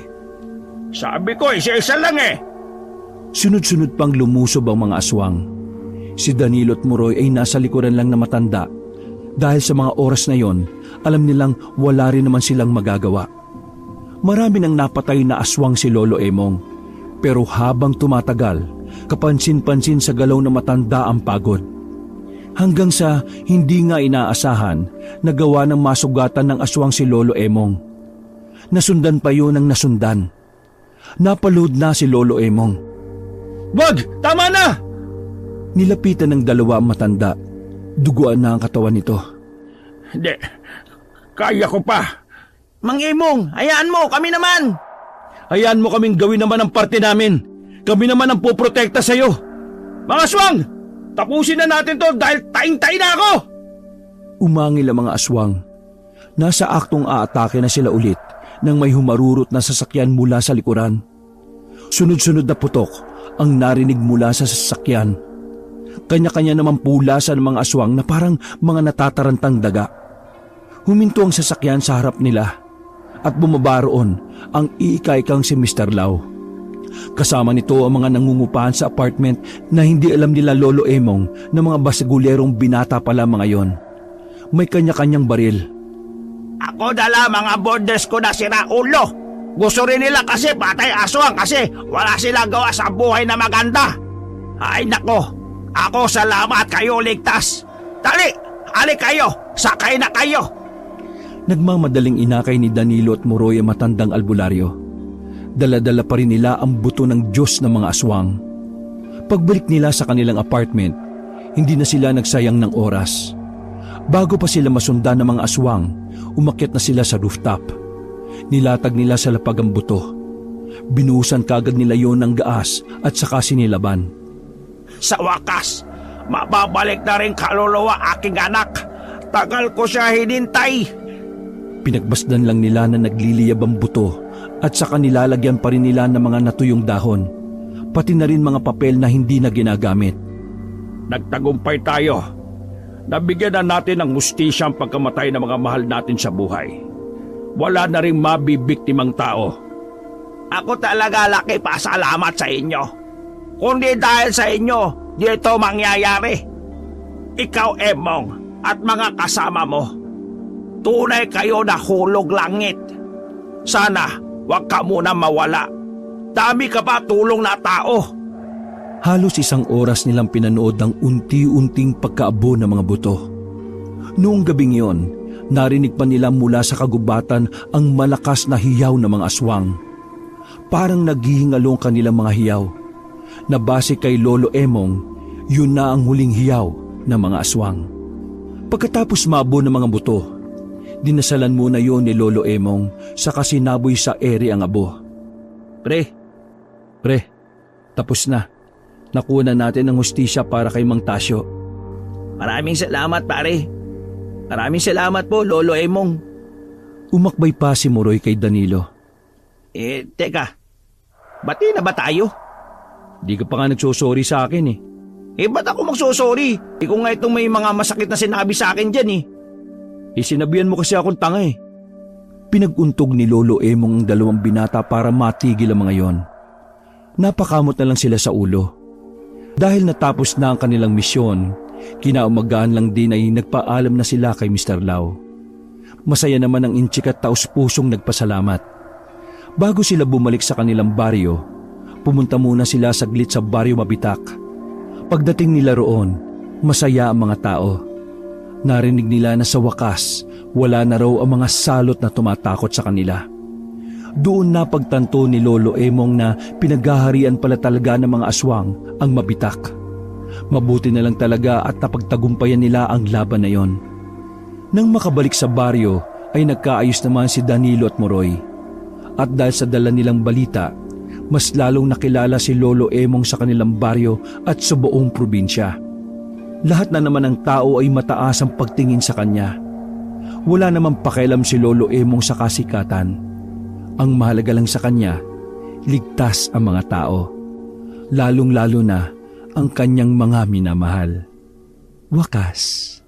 A: Sabi ko, isa-isa lang eh!
B: Sunod-sunod pang lumusob ang mga aswang. Si Danilo at Muroy ay nasa likuran lang na matanda. Dahil sa mga oras na yon, alam nilang wala rin naman silang magagawa. Marami nang napatay na aswang si Lolo Emong. Pero habang tumatagal, kapansin-pansin sa galaw na matanda ang pagod. Hanggang sa hindi nga inaasahan, nagawa ng masugatan ng aswang si Lolo Emong. Nasundan pa yun ang nasundan. Napalood na si Lolo Emong.
C: Wag! Tama na!
B: Nilapitan ng 2 ang matanda. Duguan na ang katawan nito.
A: Hindi, kaya ko pa.
C: Mang Emong, hayaan mo, kami naman!
D: Hayaan mo kaming gawin naman ang parte namin. Kami naman ang poprotekta sa'yo.
A: Mga aswang, tapusin na natin to dahil taing-taing na ako!
B: Umangil ang mga aswang. Nasa aktong aatake na sila ulit nang may humarurot na sasakyan mula sa likuran. Sunod-sunod na putok ang narinig mula sa sasakyan. Kanya-kanya naman pulasan ng mga aswang na parang mga natatarantang daga. Huminto ang sasakyan sa harap nila at bumaba roon ang iikaykang si Mr. Lau. Kasama nito ang mga nangungupahan sa apartment na hindi alam nila Lolo Emong na mga basigulerong binata pala mga yon. May kanya-kanyang baril.
A: Ako dala mga borders ko na sira ulo. Gusto rin nila kasi patay aswang kasi wala silang gawa sa buhay na maganda. Ay nako, ako salamat kayo ligtas. Dali, halik kayo, sakay na kayo.
B: Nagmamadaling inakay ni Danilo at Moroy ang matandang albularyo. Dala-dala pa rin nila ang buto ng Diyos ng mga aswang. Pagbalik nila sa kanilang apartment, hindi na sila nagsayang ng oras. Bago pa sila masundan ng mga aswang, umakyat na sila sa rooftop. Nilatag nila sa lapag ang buto. Binuhusan kagad nila yon ng gaas at saka sinilaban.
A: Sa wakas, mababalik na rin kaluluwa aking anak. Tagal ko siya hinintay.
B: Pinagbasdan lang nila na nagliliyab ang buto at saka nilalagyan pa rin nila ng mga natuyong dahon, pati na rin mga papel na hindi na ginagamit.
A: Nagtagumpay tayo. Nabigyan na natin ng hustisya ang pagkamatay ng mga mahal natin sa buhay. Wala na rin mabibiktimang tao. Ako talaga laki pasalamat sa inyo. Kundi dahil sa inyo, dito mangyayari. Ikaw, Emong, at mga kasama mo, tunay kayo na hulog langit. Sana wag ka muna mawala. Dami ka pa tulong na tao.
B: Halos 1 oras nilang pinanood ang unti-unting pagkaabo ng mga buto. Noong gabing yon, narinig pa nila mula sa kagubatan ang malakas na hiyaw ng mga aswang. Parang naghihingalong kanilang mga hiyaw. Na base kay Lolo Emong, yun na ang huling hiyaw ng mga aswang. Pagkatapos maabo ng mga buto, dinasalan muna yon ni Lolo Emong saka sinaboy sa ere ang abo. Pre, tapos na. Nakuha na natin ang hustisya para kay Mang Tasyo.
C: Maraming salamat, pare. Maraming salamat po, Lolo Emong.
B: Umakbay pa si Moroy kay Danilo.
C: Teka. Bati na ba tayo?
B: Di ka pa nga nagsosorry sa akin eh.
C: Ba't ako magsosorry? Ikaw nga itong may mga masakit na sinabi sa akin dyan eh.
B: Sinabihan mo kasi akong tanga eh. Pinaguntog ni Lolo Emong ang 2 binata para matigil ang mga yon. Napakamot na lang sila sa ulo. Dahil natapos na ang kanilang misyon, kinaumagahan lang din ay nagpaalam na sila kay Mr. Lau. Masaya naman ang inchik at taus-pusong nagpasalamat. Bago sila bumalik sa kanilang baryo, pumunta muna sila saglit sa baryo Mabitak. Pagdating nila roon, masaya ang mga tao. Narinig nila na sa wakas, wala na raw ang mga salot na tumatakot sa kanila. Doon na pagtanto ni Lolo Emong na pinaghaharian pala talaga ng mga aswang ang Mabitak. Mabuti na lang talaga at napagtagumpayan nila ang laban na yon. Nang makabalik sa baryo ay nagkaayos naman si Danilo at Moroy. At dahil sa dala nilang balita, mas lalong nakilala si Lolo Emong sa kanilang baryo at sa buong probinsya. Lahat na naman ng tao ay mataas ang pagtingin sa kanya. Wala namang pakialam si Lolo Emong sa kasikatan. Ang mahalaga lang sa kanya, ligtas ang mga tao. Lalong-lalo na ang kanyang mga minamahal. Wakas.